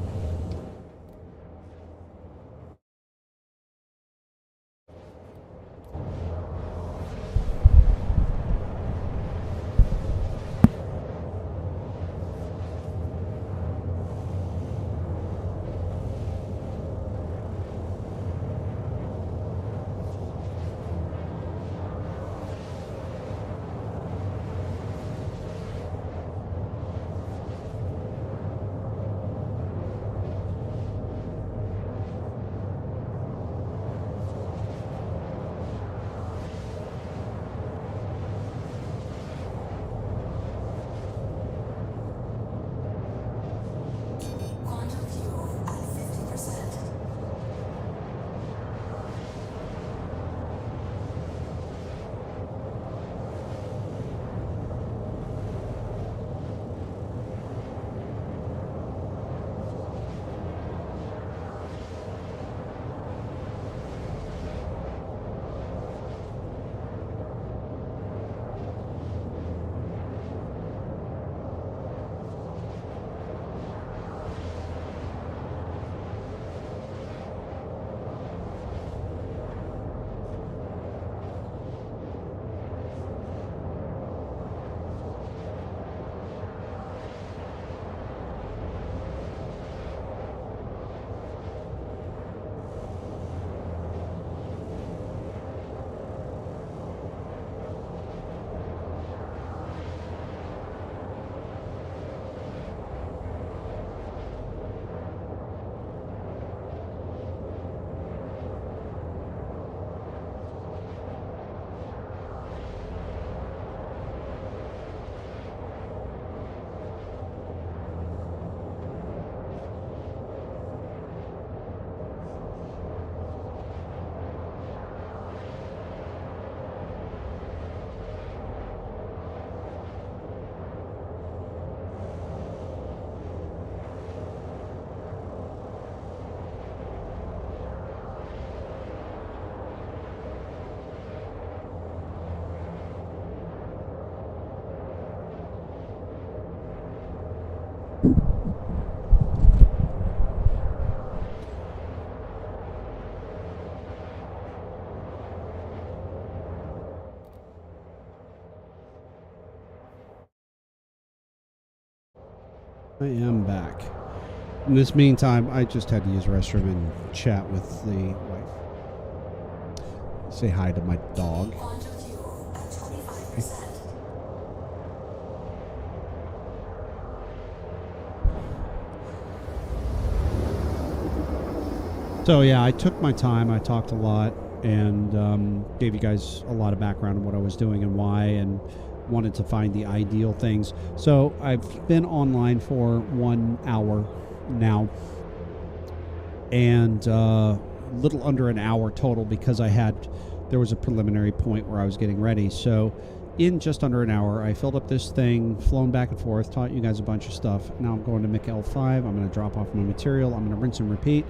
I am back. In this meantime, I just had to use the restroom and chat with the wife. Say hi to my dog. So yeah, I took my time. I talked a lot and gave you guys a lot of background on what I was doing and why, and wanted to find the ideal things. So I've been online for 1 hour now, and little under an hour total, because there was a preliminary point where I was getting ready. So in just under an hour, I filled up this thing, flown back and forth, taught you guys a bunch of stuff. Now I'm going to MIC L5. I'm going to drop off my material. I'm going to rinse and repeat,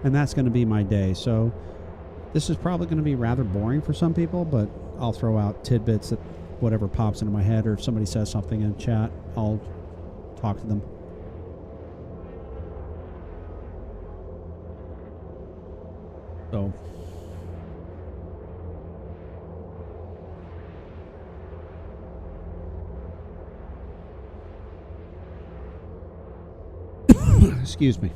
and that's going to be my day. So This is probably going to be rather boring for some people, but I'll throw out tidbits that whatever pops into my head, or if somebody says something in chat, I'll talk to them. So, excuse me.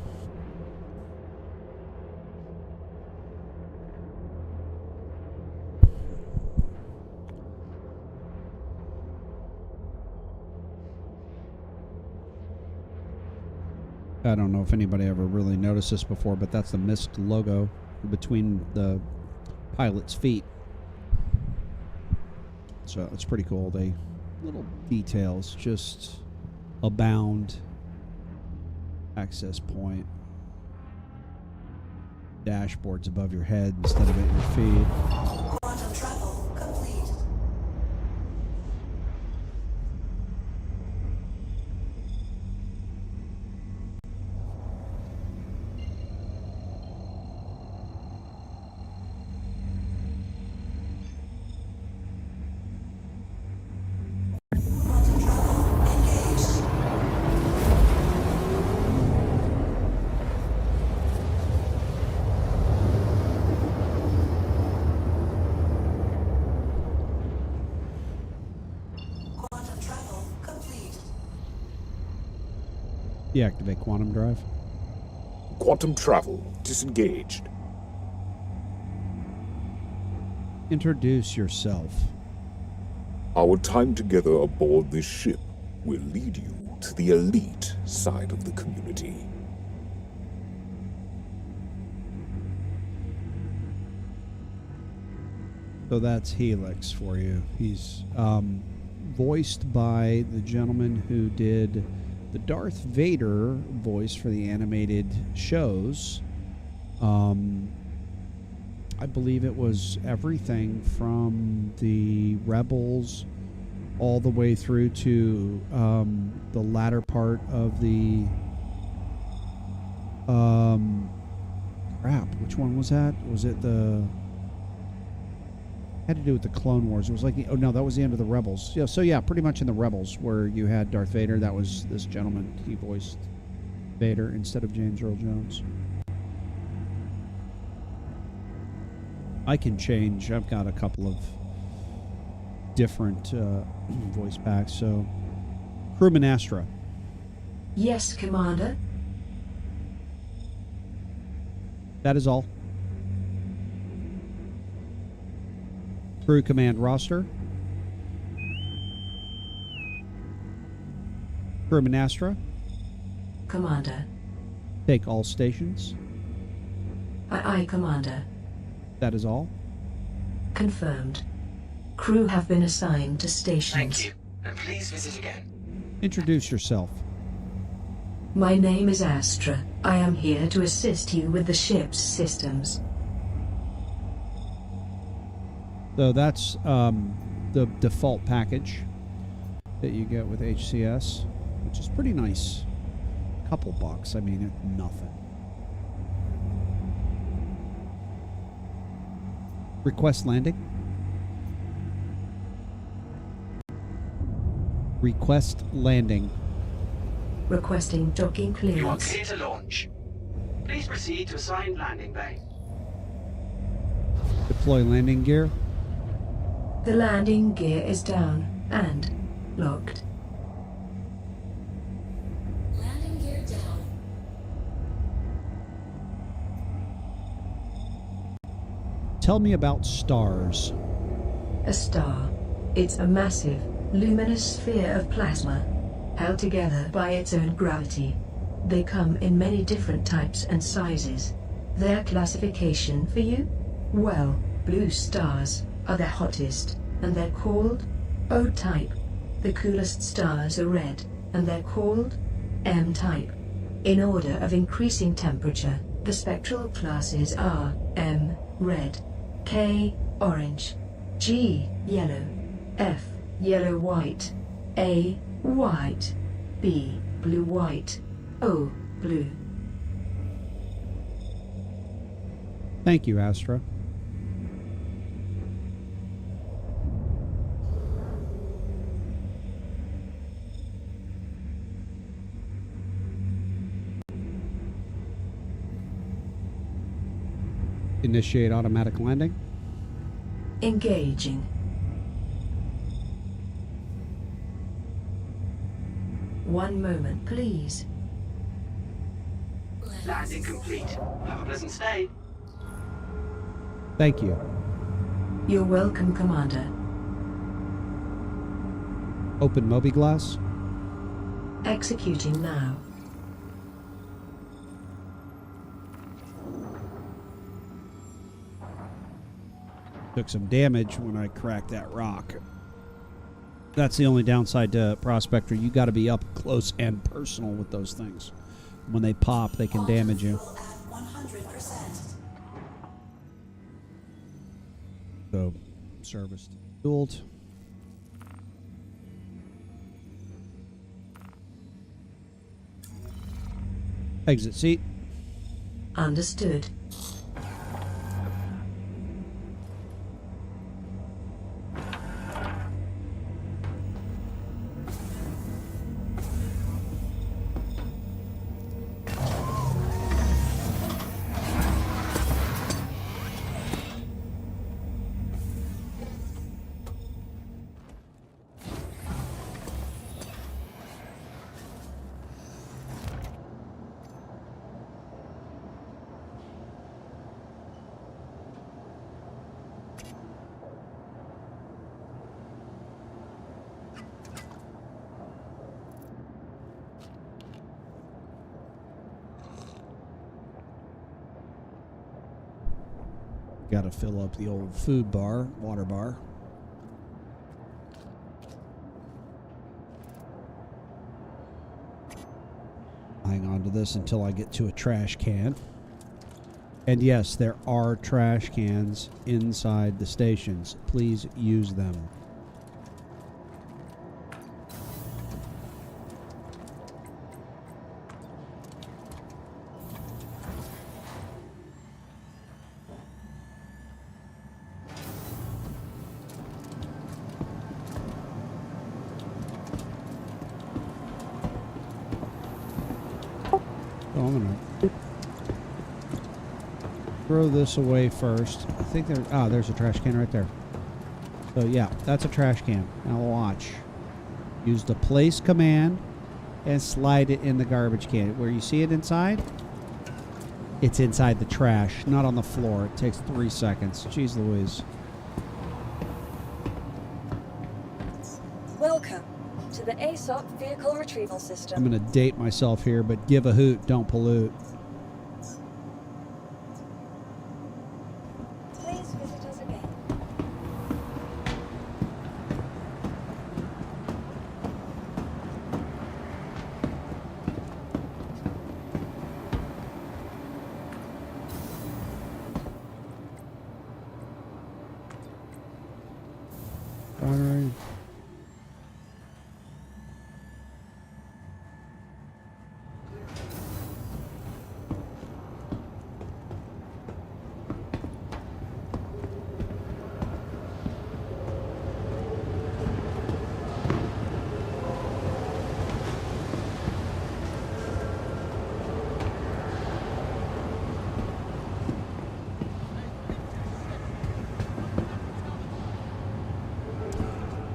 I don't know if anybody ever really noticed this before, but that's the MISC logo between the pilot's feet. So it's pretty cool. They little details just abound. Access point. Dashboards above your head instead of at your feet. Quantum travel complete. Quantum travel engaged. Quantum travel complete. Deactivate quantum drive. Quantum travel disengaged. Introduce yourself. Our time together aboard this ship will lead you to the elite side of the community. So that's Helix for you. He's voiced by the gentleman who did the Darth Vader voice for the animated shows. I believe it was everything from the Rebels all the way through to the latter part of the crap, which one was that? Was it the had to do with the Clone Wars? It was like oh no, that was the end of the Rebels. Yeah, so yeah, pretty much in the Rebels where you had Darth Vader, that was this gentleman. He voiced Vader instead of James Earl Jones. I can change. I've got a couple of different voice packs. So, Crewman Astra. Yes, Commander. That is all. Crew command roster. Crewman Astra. Commander. Take all stations. Aye, Commander. That is all. Confirmed. Crew have been assigned to stations. Thank you, and please visit again. Introduce yourself. My name is Astra. I am here to assist you with the ship's systems. So that's the default package that you get with HCS, which is pretty nice. Couple bucks. I mean, it's nothing. Request landing. Request landing. Requesting docking You are clearance. clear to launch. Please proceed to assigned landing bay. Deploy landing gear. The landing gear is down and locked. Landing gear down. Tell me about stars. A star. It's a massive, luminous sphere of plasma, held together by its own gravity. They come in many different types and sizes. Their classification for you? Well, blue stars are the hottest, and they're called O-type. The coolest stars are red, and they're called M-type. In order of increasing temperature, the spectral classes are M, red, K, orange, G, yellow, F, yellow-white, A, white, B, blue-white, O, blue. Thank you, Astra. Initiate automatic landing. Engaging. One moment, please. Landing complete. Have a pleasant stay. Thank you. You're welcome, Commander. Open Moby glass. Executing now. Took some damage when I cracked that rock. That's the only downside to Prospector. You got to be up close and personal with those things. When they pop, they can damage you. So, service fueled. Exit seat. Understood. Got to fill up the old food bar, water bar. Hang on to this until I get to a trash can. And yes, there are trash cans inside the stations. Please use them. So I'm gonna throw this away first. I think there's a trash can right there. So yeah, that's a trash can. Now watch. Use the place command and slide it in the garbage can. Where you see it inside, it's inside the trash, not on the floor. It takes 3 seconds. Jeez Louise. Welcome to the aUEC Vehicle Retrieval System. I'm going to date myself here, but give a hoot, don't pollute. Please visit us again. Battery.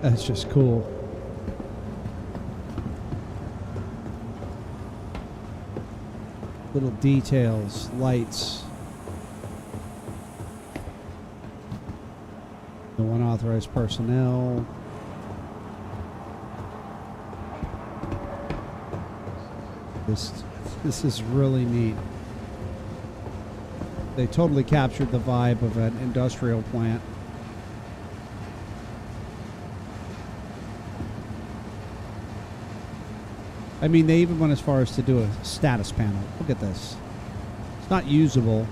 That's just cool. Little details, lights. No unauthorized personnel. This is really neat. They totally captured the vibe of an industrial plant. I mean, they even went as far as to do a status panel. Look at this. It's not usable,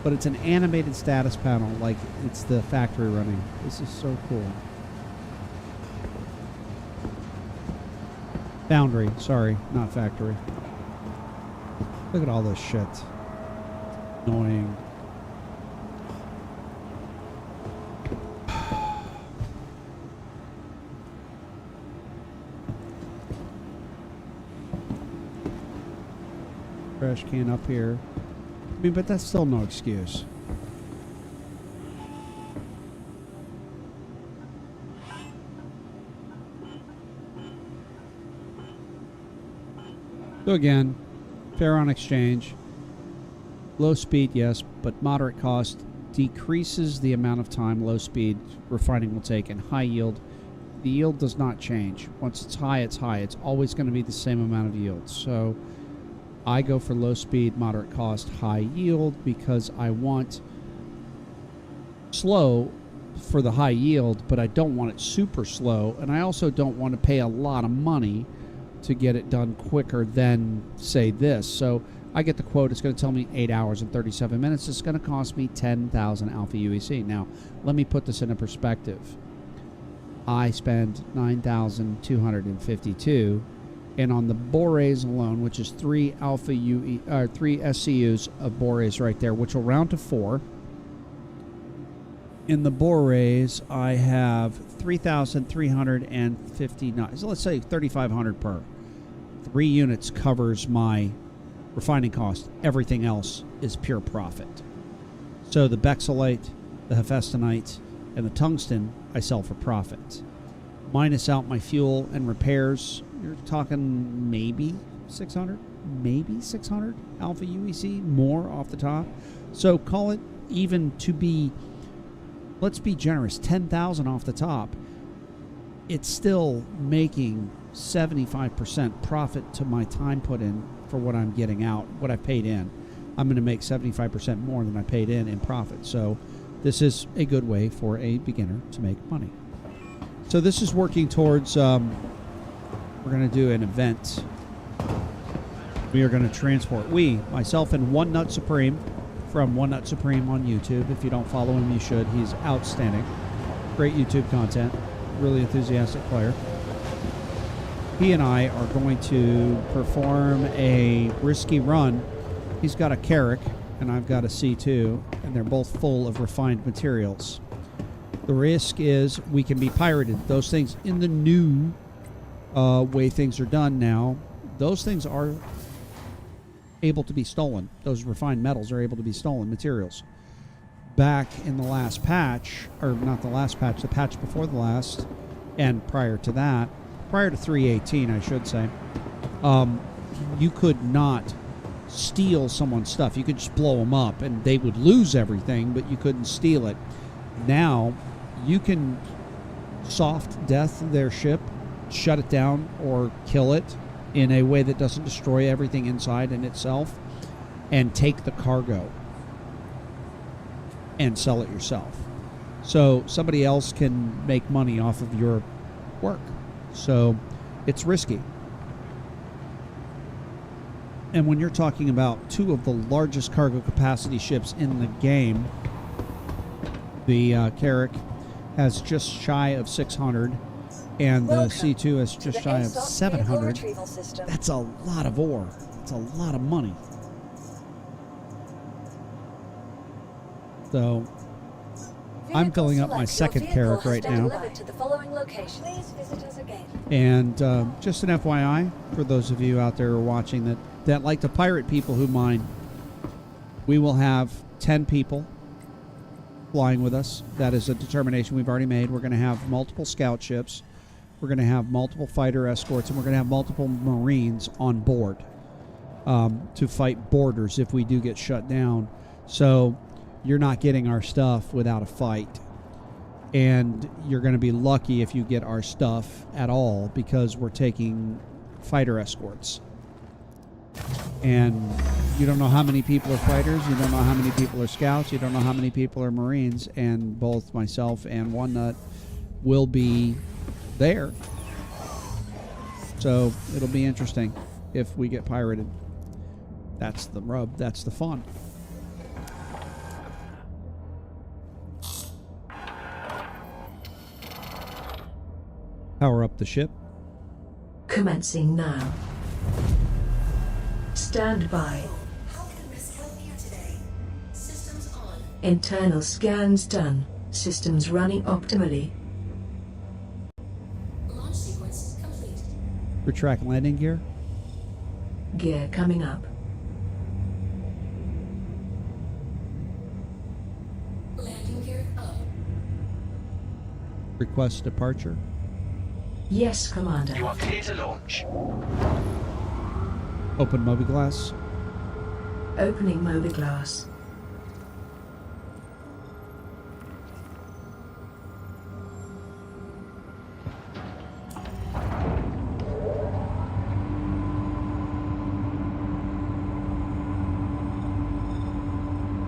but it's an animated status panel like it's the factory running. This is so cool. Foundry, sorry, not factory. Look at all this shit. Annoying. Trash can up here. I mean, but that's still no excuse. So again, fair on exchange. Low speed, yes, but moderate cost decreases the amount of time low speed refining will take, and high yield, the yield does not change. Once it's high, it's high. It's always going to be the same amount of yield. So I go for low speed, moderate cost, high yield because I want slow for the high yield, but I don't want it super slow, and I also don't want to pay a lot of money to get it done quicker than, say, this. So I get the quote, it's going to tell me 8 hours and 37 minutes. It's going to cost me 10,000 alpha UEC. Now, let me put this into perspective. I spend 9,252, and on the borays alone, which is 3 SCUs of borays right there, which will round to 4. In the borays, I have 3,359. So let's say 3,500 per. 3 units covers my refining cost. Everything else is pure profit. So the bexylite, the hephaestonite, and the tungsten I sell for profit. Minus out my fuel and repairs, you're talking maybe 600 alpha UEC, more off the top. So call it, even to be, let's be generous, 10,000 off the top. It's still making 75% profit to my time put in for what I'm getting out, what I paid in. I'm going to make 75% more than I paid in profit. So this is a good way for a beginner to make money. So this is working towards, we're going to do an event. We are going to transport, myself and One Nut Supreme from One Nut Supreme on YouTube. If you don't follow him, you should. He's outstanding. Great YouTube content. Really enthusiastic player. He and I are going to perform a risky run. He's got a Carrack, and I've got a C2, and they're both full of refined materials. The risk is we can be pirated. Those things, in the new way things are done now, those things are able to be stolen. Those refined metals are able to be stolen materials. Back in the last patch, or not the last patch, the patch before the last, and prior to that, prior to 3.18, I should say, you could not steal someone's stuff. You could just blow them up, and they would lose everything, but you couldn't steal it. Now, you can soft death their ship, shut it down, or kill it in a way that doesn't destroy everything inside and itself, and take the cargo and sell it yourself. So somebody else can make money off of your work. So it's risky. And when you're talking about 2 of the largest cargo capacity ships in the game, the Carrack has just shy of 600, and the C2 is just shy of 700. That's a lot of ore. It's a lot of money. So I'm filling up my second Carrack right now. And just an FYI, for those of you out there who are watching that like to pirate people who mine, we will have 10 people flying with us. That is a determination we've already made. We're going to have multiple scout ships. We're going to have multiple fighter escorts, and we're going to have multiple Marines on board to fight borders if we do get shut down. So you're not getting our stuff without a fight. And you're going to be lucky if you get our stuff at all, because we're taking fighter escorts. And you don't know how many people are fighters, you don't know how many people are scouts, you don't know how many people are Marines, and both myself and One Nut will be there. So it'll be interesting if we get pirated. That's the rub, that's the fun. Power up the ship. Commencing now. Stand by. How can this help you today? Systems on. Internal scans done. Systems running optimally. Launch sequence complete. Retract landing gear. Gear coming up. Landing gear up. Request departure. Yes, Commander. You are clear to launch. Open mobiGlass. Opening mobiGlass.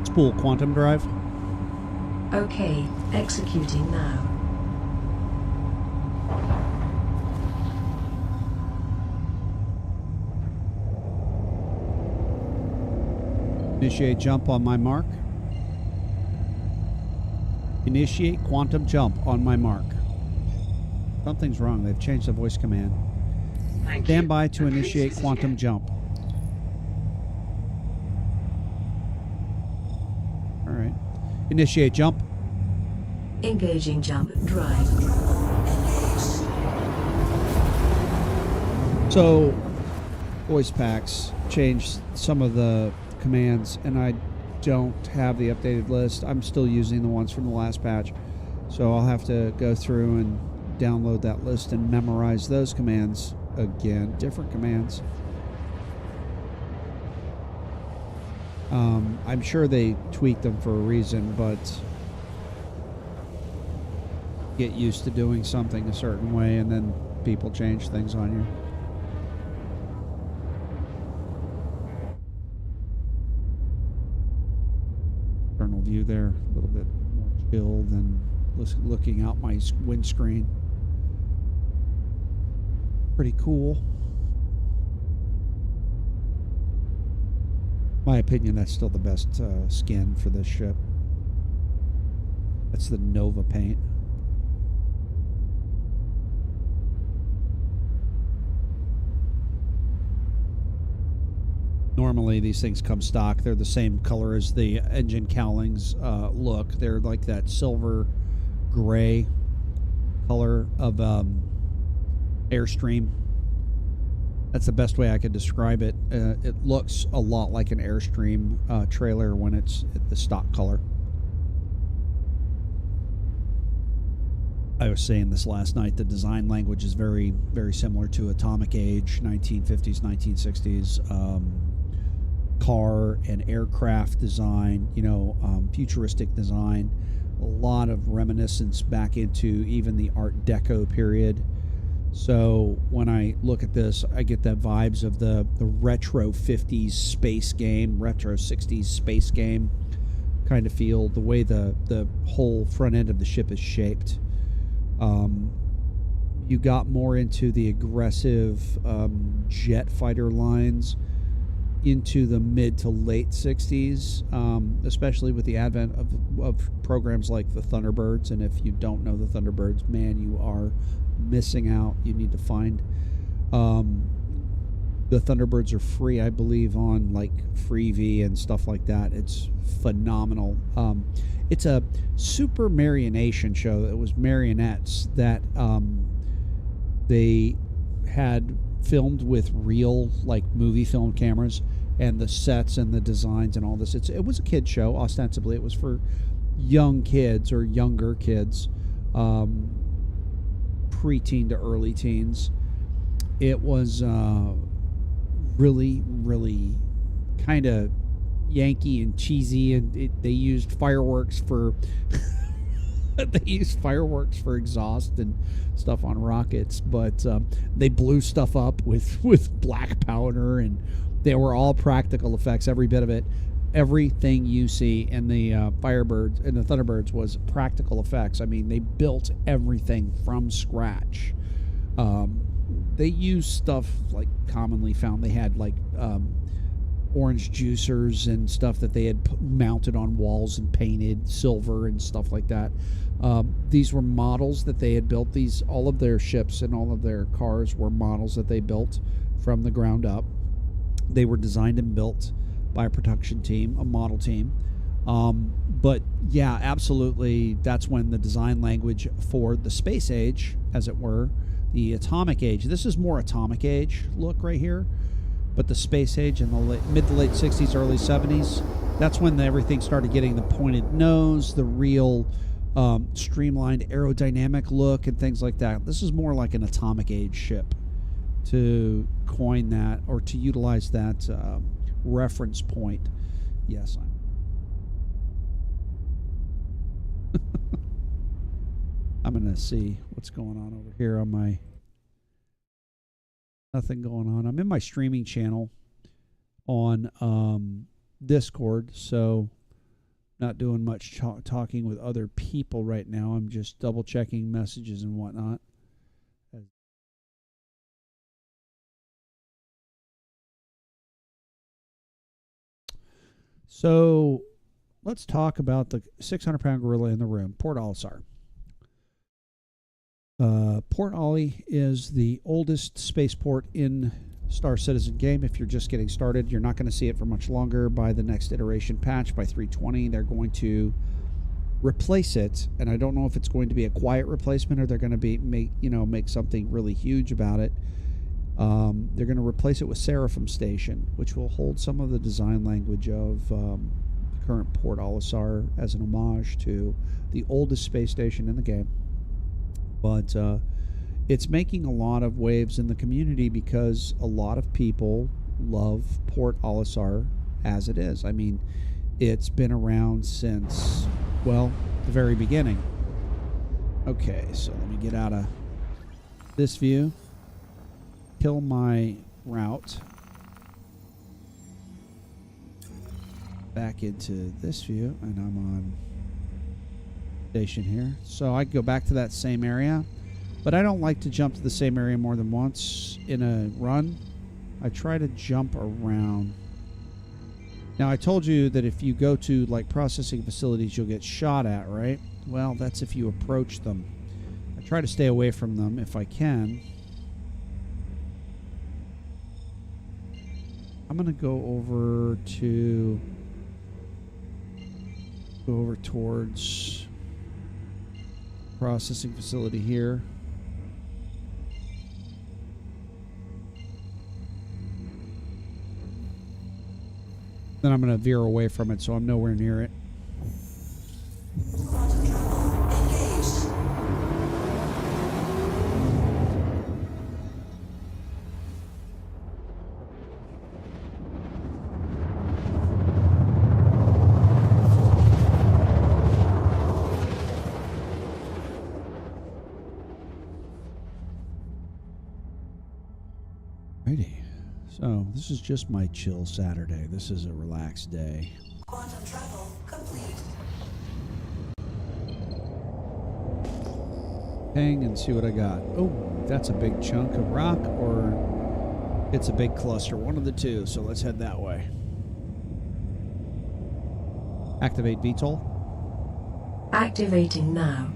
Spool quantum drive. Okay, executing now. Initiate jump on my mark. Initiate quantum jump on my mark. Something's wrong. They've changed the voice command. Thank Stand you. by to Please initiate use quantum again. jump. All right. Initiate jump. Engaging jump drive. So, voice packs changed some of the commands, and I don't have the updated list. I'm still using the ones from the last patch. So I'll have to go through and download that list and memorize those commands again. Different commands. I'm sure they tweaked them for a reason, but get used to doing something a certain way, and then people change things on you. External view there, a little bit more chill than looking out my windscreen. Pretty cool. My opinion, that's still the best skin for this ship. That's the Nova paint. Normally these things come stock. They're the same color as the engine cowlings look. They're like that silver gray color of Airstream. That's the best way I could describe it. It looks a lot like an Airstream trailer when it's the stock color. I was saying this last night. The design language is very, very similar to Atomic Age, 1950s, 1960s. Car and aircraft design, futuristic design, a lot of reminiscence back into even the Art Deco period. So when I look at this, I get that vibes of the retro 50s space game, retro 60s space game kind of feel, the way the whole front end of the ship is shaped. You got more into the aggressive jet fighter lines into the mid to late 60s, especially with the advent of programs like the Thunderbirds. And if you don't know the Thunderbirds, man, you are missing out. You need to find the Thunderbirds are free, I believe, on like Freevee and stuff like that. It's phenomenal. It's a super marionation show. It was marionettes that they had filmed with real like movie film cameras, and the sets and the designs and all this. It was a kid show. Ostensibly it was for young kids or younger kids, preteen to early teens. It was really, really kind of Yankee and cheesy, and they used fireworks for exhaust and stuff on rockets, but they blew stuff up with black powder, and they were all practical effects, every bit of it. Everything you see in the Firebirds and the Thunderbirds was practical effects. I mean, they built everything from scratch. They used stuff like commonly found. They had like orange juicers and stuff that they had mounted on walls and painted silver and stuff like that. These were models that they had built. All of their ships and all of their cars were models that they built from the ground up. They were designed and built by a production team, a model team. But yeah, absolutely, that's when the design language for the space age, as it were, the atomic age. This is more atomic age look right here, but the space age in the mid to late 60s, early 70s, that's when everything started getting the pointed nose, the real streamlined aerodynamic look and things like that. This is more like an atomic age ship. to coin that or to utilize that reference point. Yes, I'm going to see what's going on over here on my... Nothing going on. I'm in my streaming channel on Discord, so not doing much talking with other people right now. I'm just double checking messages and whatnot. So let's talk about the 600-pound gorilla in the room, Port Olisar. Port Ollie is the oldest spaceport in Star Citizen game. If you're just getting started, you're not going to see it for much longer. By the next iteration patch, by 3.20, they're going to replace it, and I don't know if it's going to be a quiet replacement or they're going to make something really huge about it. They're going to replace it with Seraphim Station, which will hold some of the design language of the current Port Olisar as an homage to the oldest space station in the game. But it's making a lot of waves in the community because a lot of people love Port Olisar as it is. I mean, it's been around since, well, the very beginning. Okay, so let me get out of this view, kill my route, back into this view, and I'm on station here. So I go back to that same area, but I don't like to jump to the same area more than once in a run. I try to jump around. Now, I told you that if you go to like processing facilities, you'll get shot at, right? Well, that's if you approach them. I try to stay away from them if I can. I'm gonna go over towards processing facility here. Then I'm going to veer away from it so I'm nowhere near it. So, this is just my chill Saturday. This is a relaxed day. Quantum travel complete. Hang and see what I got. Oh, that's a big chunk of rock, or it's a big cluster. One of the two, so let's head that way. Activate VTOL. Activating now.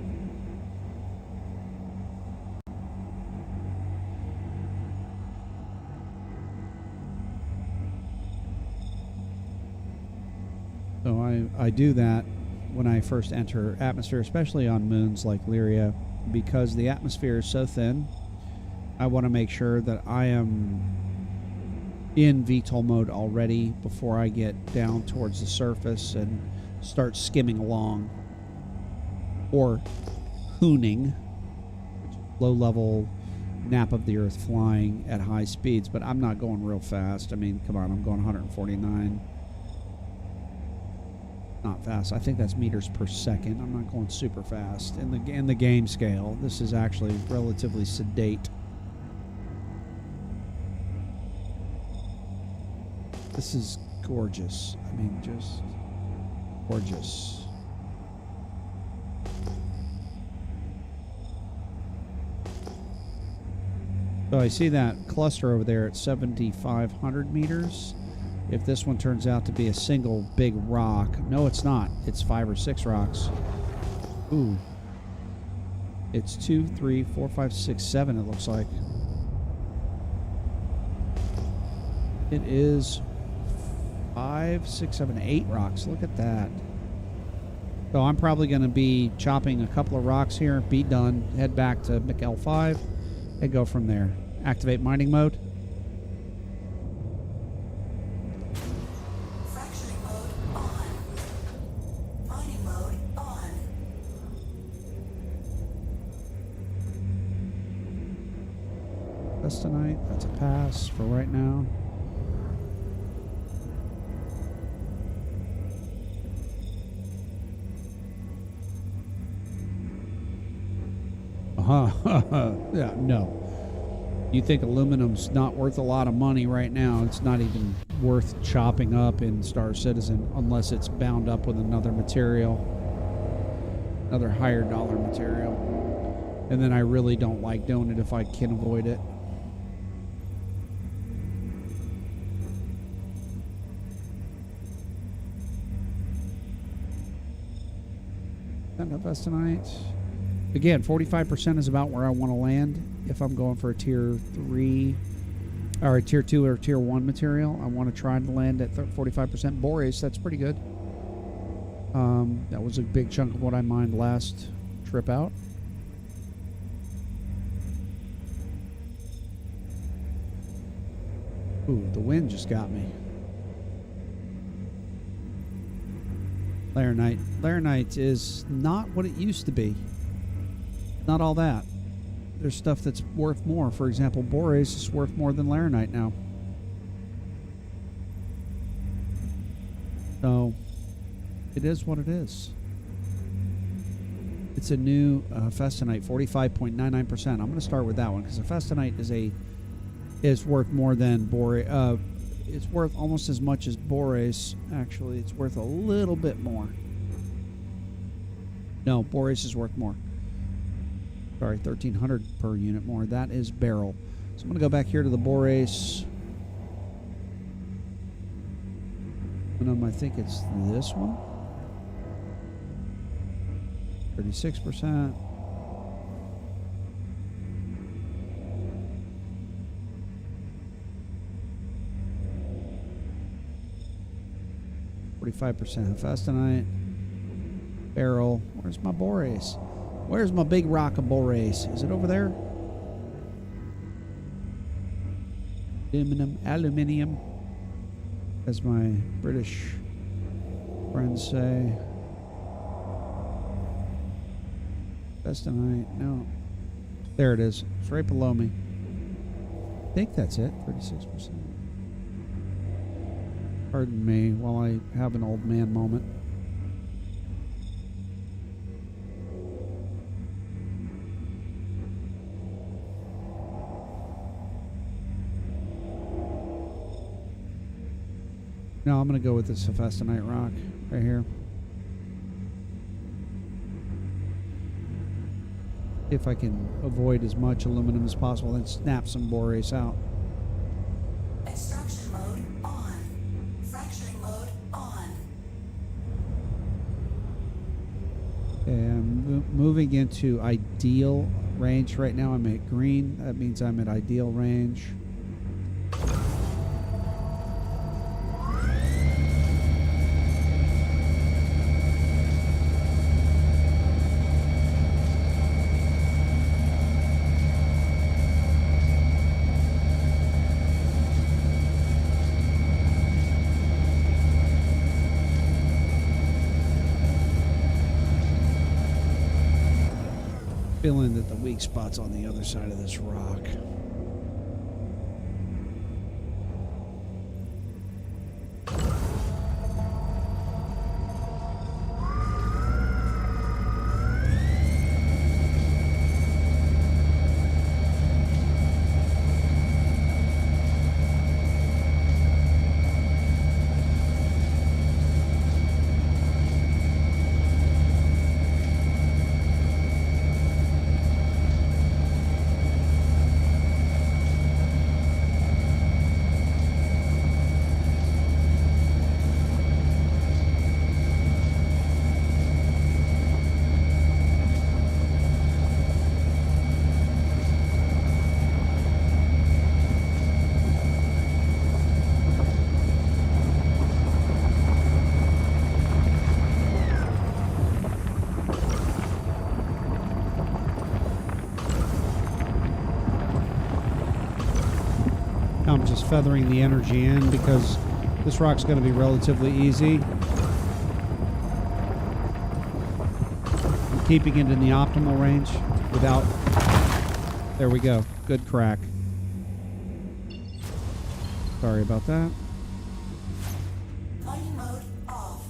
So I do that when I first enter atmosphere, especially on moons like Lyria, because the atmosphere is so thin. I want to make sure that I am in VTOL mode already before I get down towards the surface and start skimming along, or hooning, which is low-level nap of the Earth flying at high speeds. But I'm not going real fast. I mean, come on, I'm going 149. Not fast. I think that's meters per second. I'm not going super fast. In the game scale, this is actually relatively sedate. This is gorgeous. I mean, just gorgeous. So I see that cluster over there at 7,500 meters. If this one turns out to be a single big rock, no, it's not. It's 5 or 6 rocks. Ooh. It's 2, 3, 4, 5, 6, 7, it looks like. It is 5, 6, 7, 8 rocks. Look at that. So I'm probably going to be chopping a couple of rocks here, be done, head back to McL5, and go from there. Activate mining mode. Festonite, that's a pass for right now. Yeah, no. You think aluminum's not worth a lot of money right now. It's not even worth chopping up in Star Citizen unless it's bound up with another material, another higher dollar material. And then I really don't like doing it if I can avoid it. Up tonight. Again, 45% is about where I want to land. If I'm going for a tier 3 or a tier 2 or tier 1 material, I want to try to land at 45%. Boreas, that's pretty good. That was a big chunk of what I mined last trip out. Ooh, the wind just got me. Laranite. Laranite is not what it used to be. Not all that. There's stuff that's worth more. For example, boreas is worth more than laranite now. So, it is what it is. It's a new festonite, 45.99%. I'm going to start with that one because a festonite is worth more than boreas. It's worth almost as much as boreas. Actually, it's worth a little bit more. No, boreas is worth more. Sorry, 1,300 per unit more. That is beryl. So I'm going to go back here to the boreas. I think it's this one. 36%. %. Festonite. Beryl. Where's my boreas? Where's my big rock of boreas? Is it over there? Aluminium. As my British friends say. Festonite. No. There it is. It's right below me. I think that's it. 36%. Pardon me while I have an old man moment. No, I'm going to go with this festonite rock right here. If I can avoid as much aluminum as possible, then snap some boreas out. Extraction mode on. Fracturing mode on. Okay, I'm moving into ideal range right now. I'm at green. That means I'm at ideal range. Feeling that the weak spot's on the other side of this rock. I'm just feathering the energy in because this rock's going to be relatively easy. I'm keeping it in the optimal range without... There we go. Good crack. Sorry about that. Mining mode off.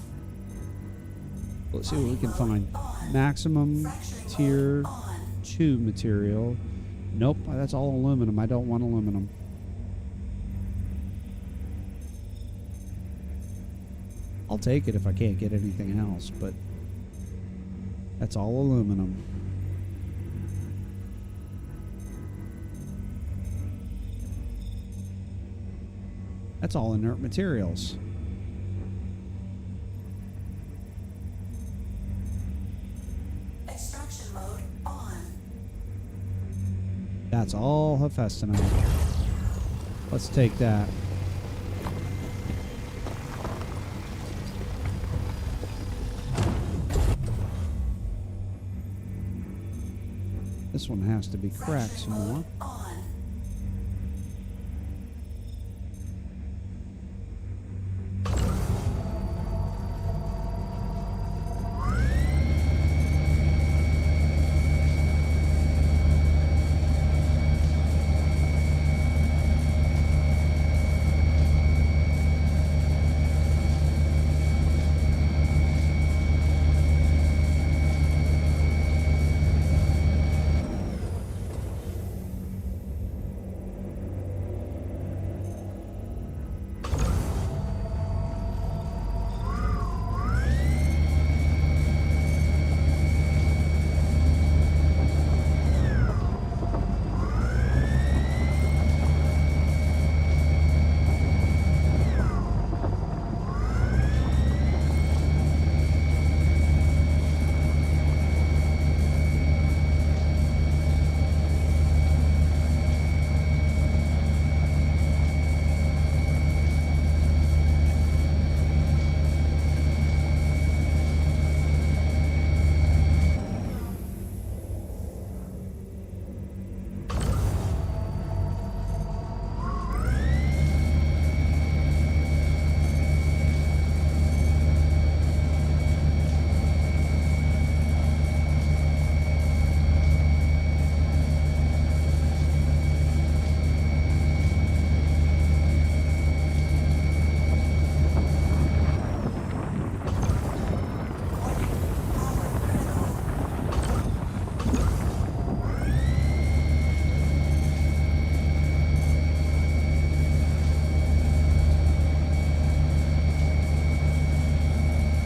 Let's see what we can find. Maximum tier 2 material. Nope, that's all aluminum. I don't want aluminum. I'll take it if I can't get anything else, but that's all aluminum. That's all inert materials. Extraction mode on. That's all Hephaestonite. Let's take that. This one has to be cracked some more. On.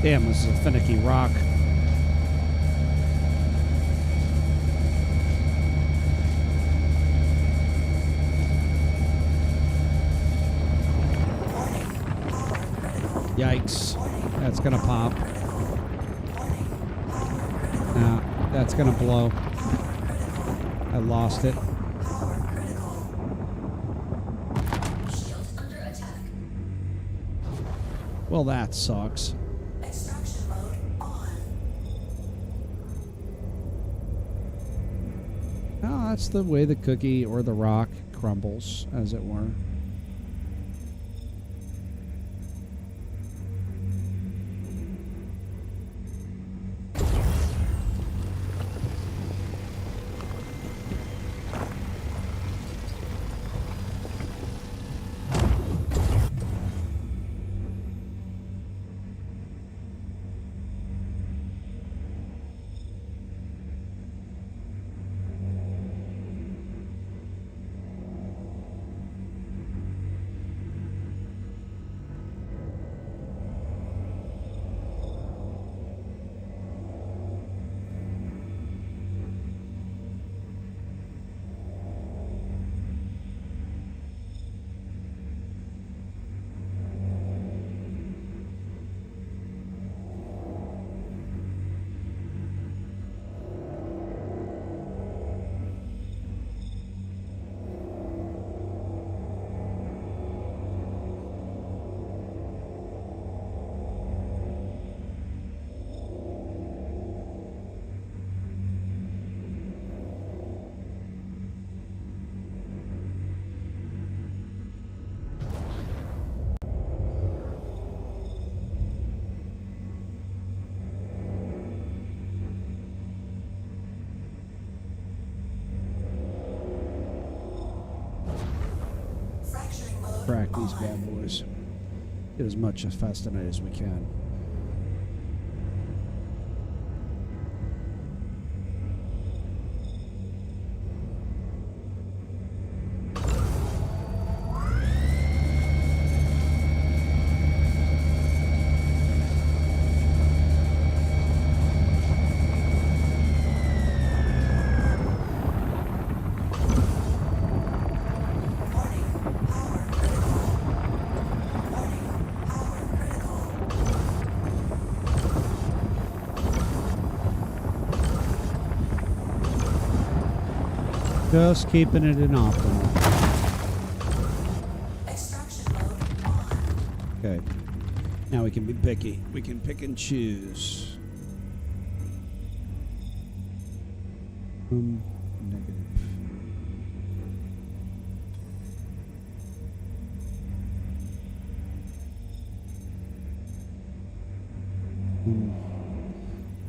Damn, this is a finicky rock. Yikes. That's gonna pop. Nah, that's gonna blow. I lost it. Shield under attack. Well, that sucks. Extraction mode on. Oh, that's the way the cookie or the rock crumbles, as it were. crack these bad boys. Get as much festanite as we can. Just keeping it in optimal. Extraction mode on. Okay. Now we can be picky. We can pick and choose. Negative.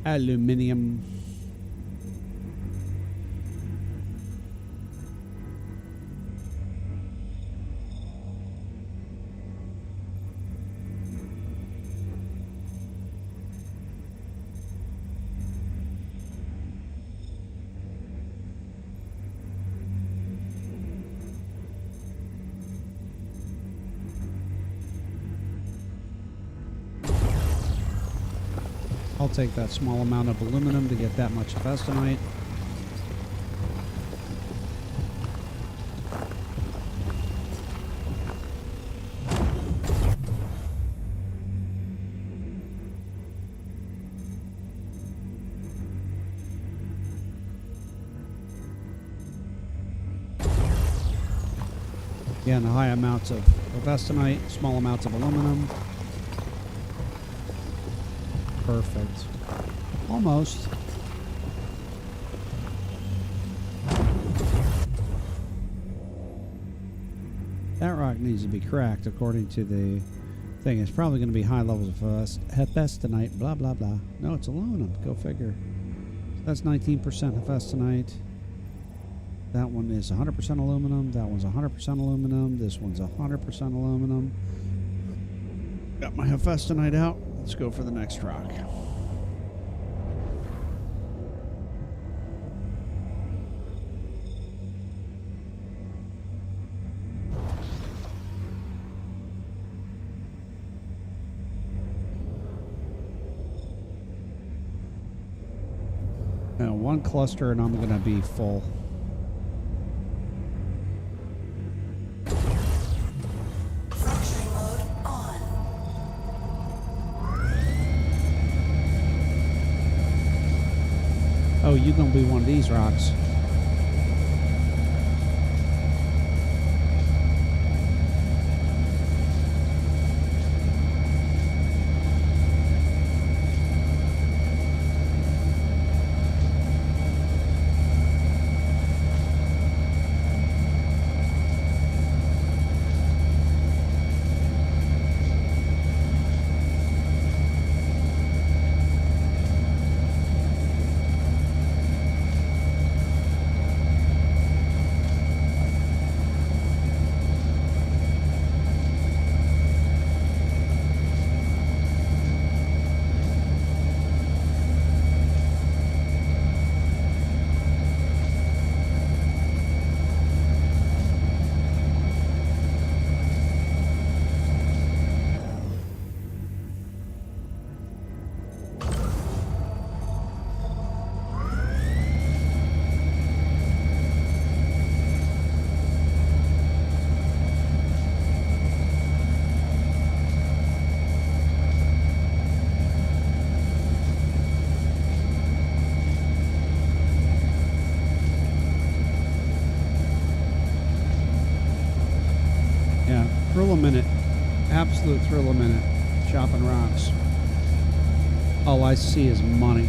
Aluminium. I'll take that small amount of aluminum to get that much festanite. Again, high amounts of festanite, small amounts of aluminum. Perfect. Almost. That rock needs to be cracked according to the thing. It's probably going to be high levels of festanite, blah, blah, blah. No, it's aluminum. Go figure. That's 19% festanite. That one is 100% aluminum. That one's 100% aluminum. This one's 100% aluminum. Got my festanite out. Let's go for the next rock. Now, one cluster and I'm going to be full. Oh, you're going to be one of these rocks. Thrill a minute. Absolute thrill a minute. Chopping rocks. All I see is money.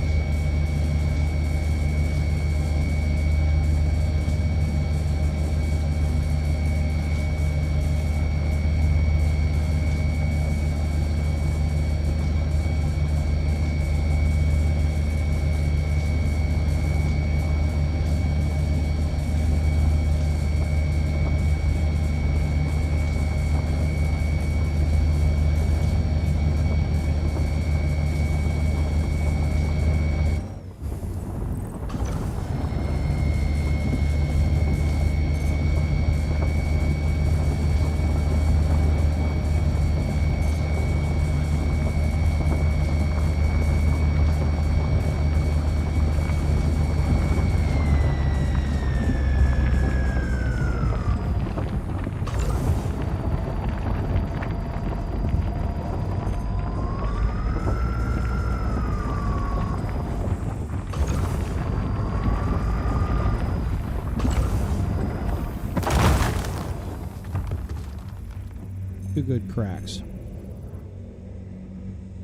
Two good cracks.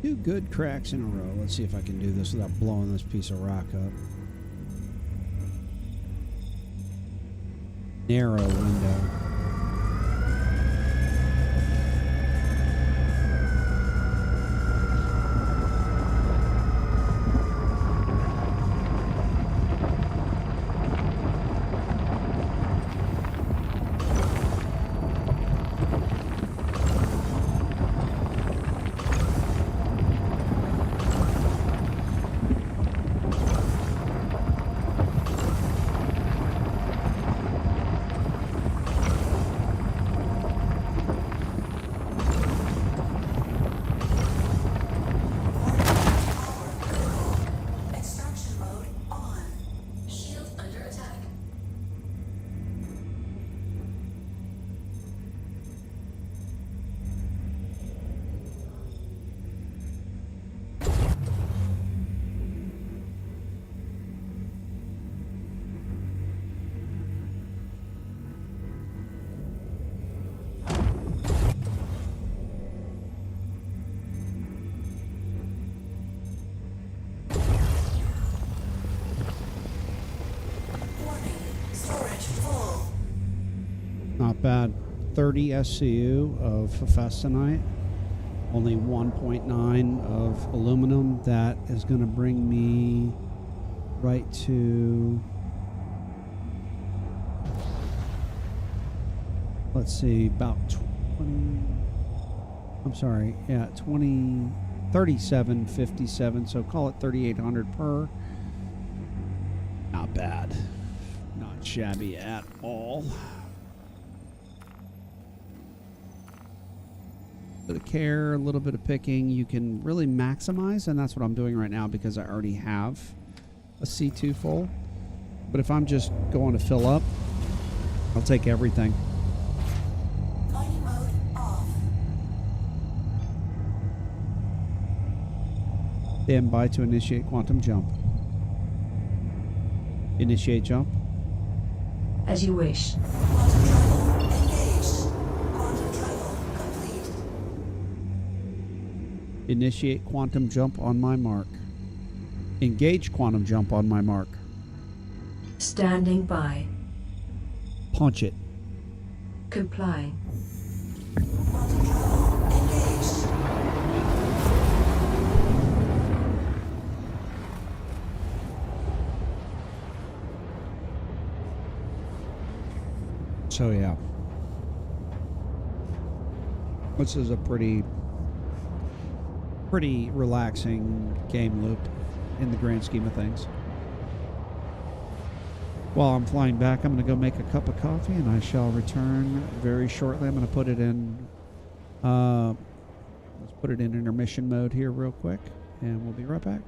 Two good cracks in a row. Let's see if I can do this without blowing this piece of rock up. Narrow window. Extraction mode on. Shield under attack. Warning. Storage full. Not bad. 30 SCU of festanite. Only 1.9 of aluminum. That is going to bring me right to... Let's see, about 20... I'm sorry, yeah, 3757, so call it 3,800 per. Not bad. Not shabby at all. Bit of care, a little bit of picking, you can really maximize, and that's what I'm doing right now because I already have a C2 full. But if I'm just going to fill up, I'll take everything. Mining mode off. Stand by to initiate quantum jump. Initiate jump. As you wish. Quantum travel engaged. Quantum travel complete. Initiate quantum jump on my mark. Engage quantum jump on my mark. Standing by. Punch it. Complying. Quantum travel engaged. So yeah. This is a pretty relaxing game loop in the grand scheme of things. While I'm flying back, I'm going to go make a cup of coffee, and I shall return very shortly. I'm going to put it in, let's put it in intermission mode here real quick, and we'll be right back.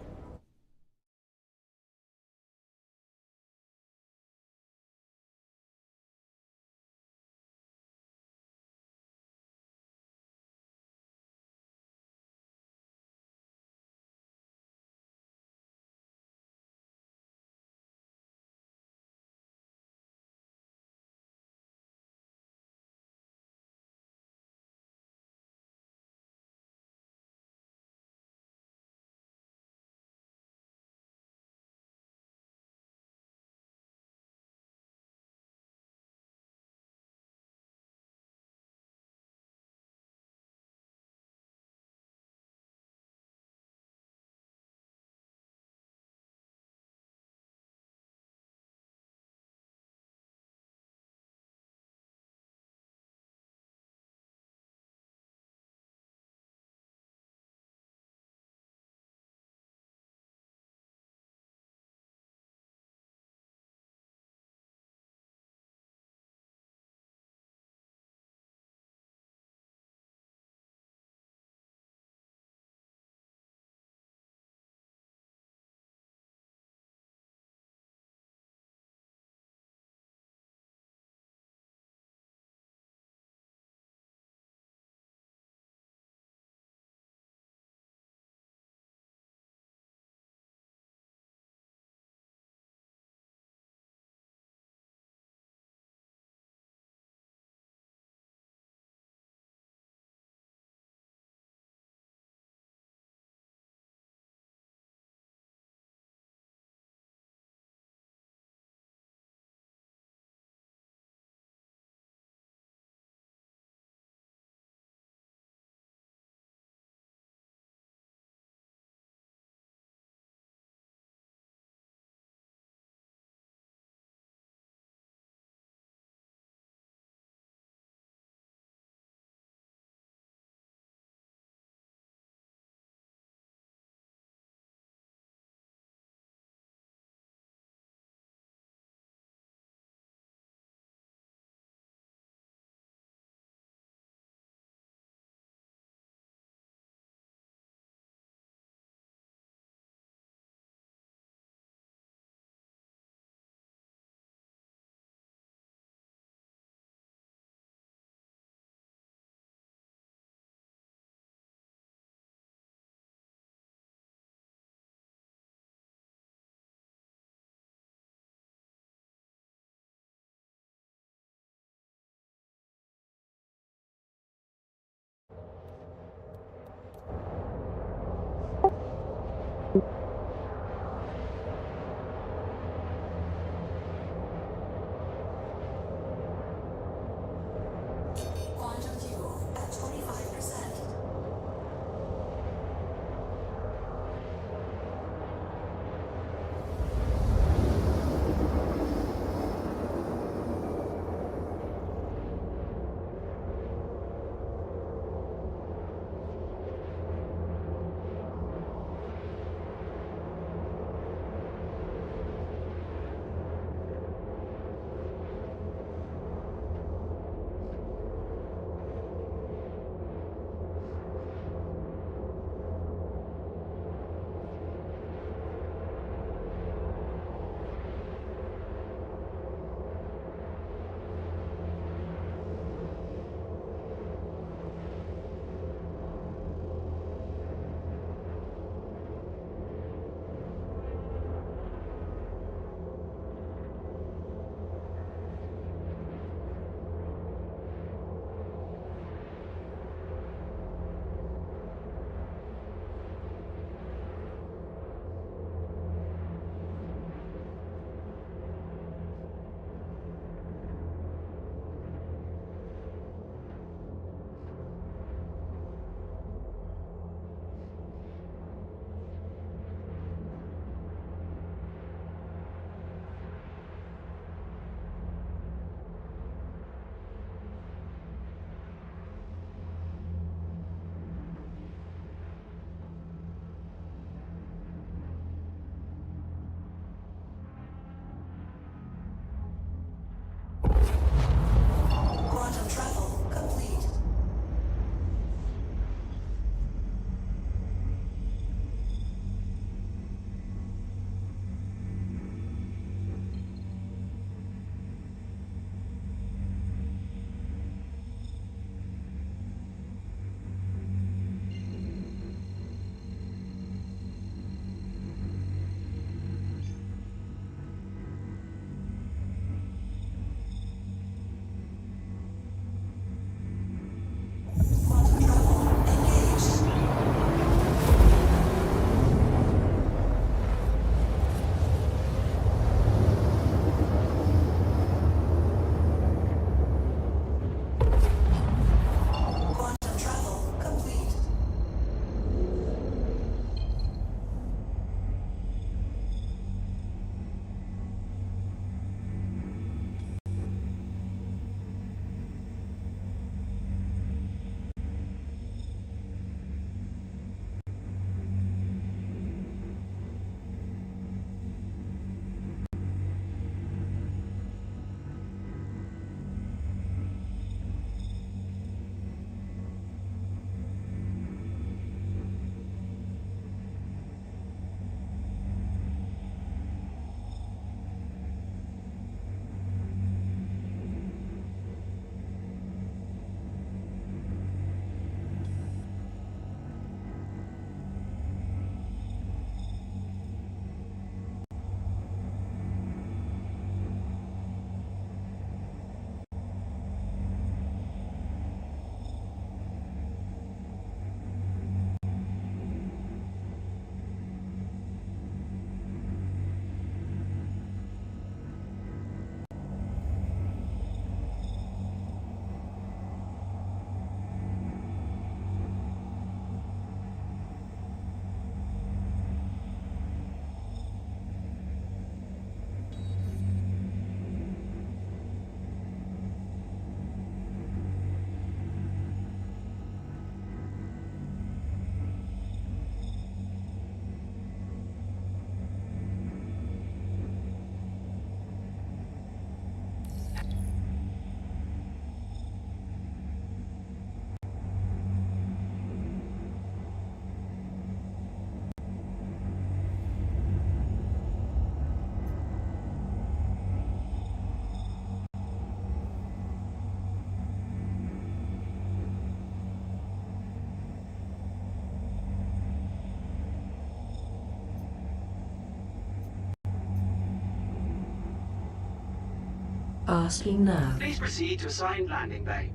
Asking now. Please proceed to assigned landing bay.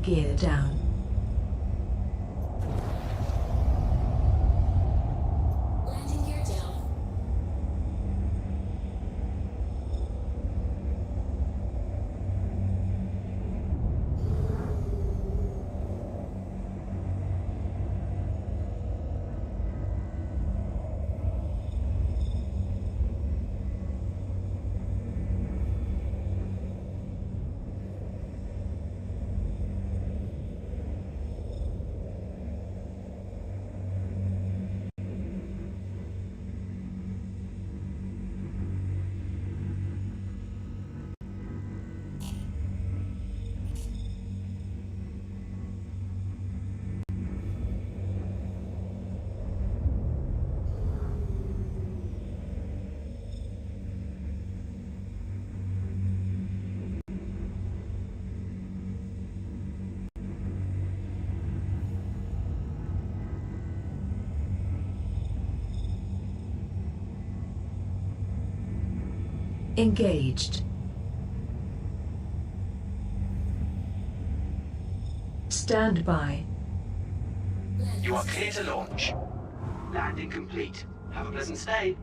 Gear down. Landing gear down. Engaged. Stand by. You are clear to launch. Landing complete. Have a pleasant stay.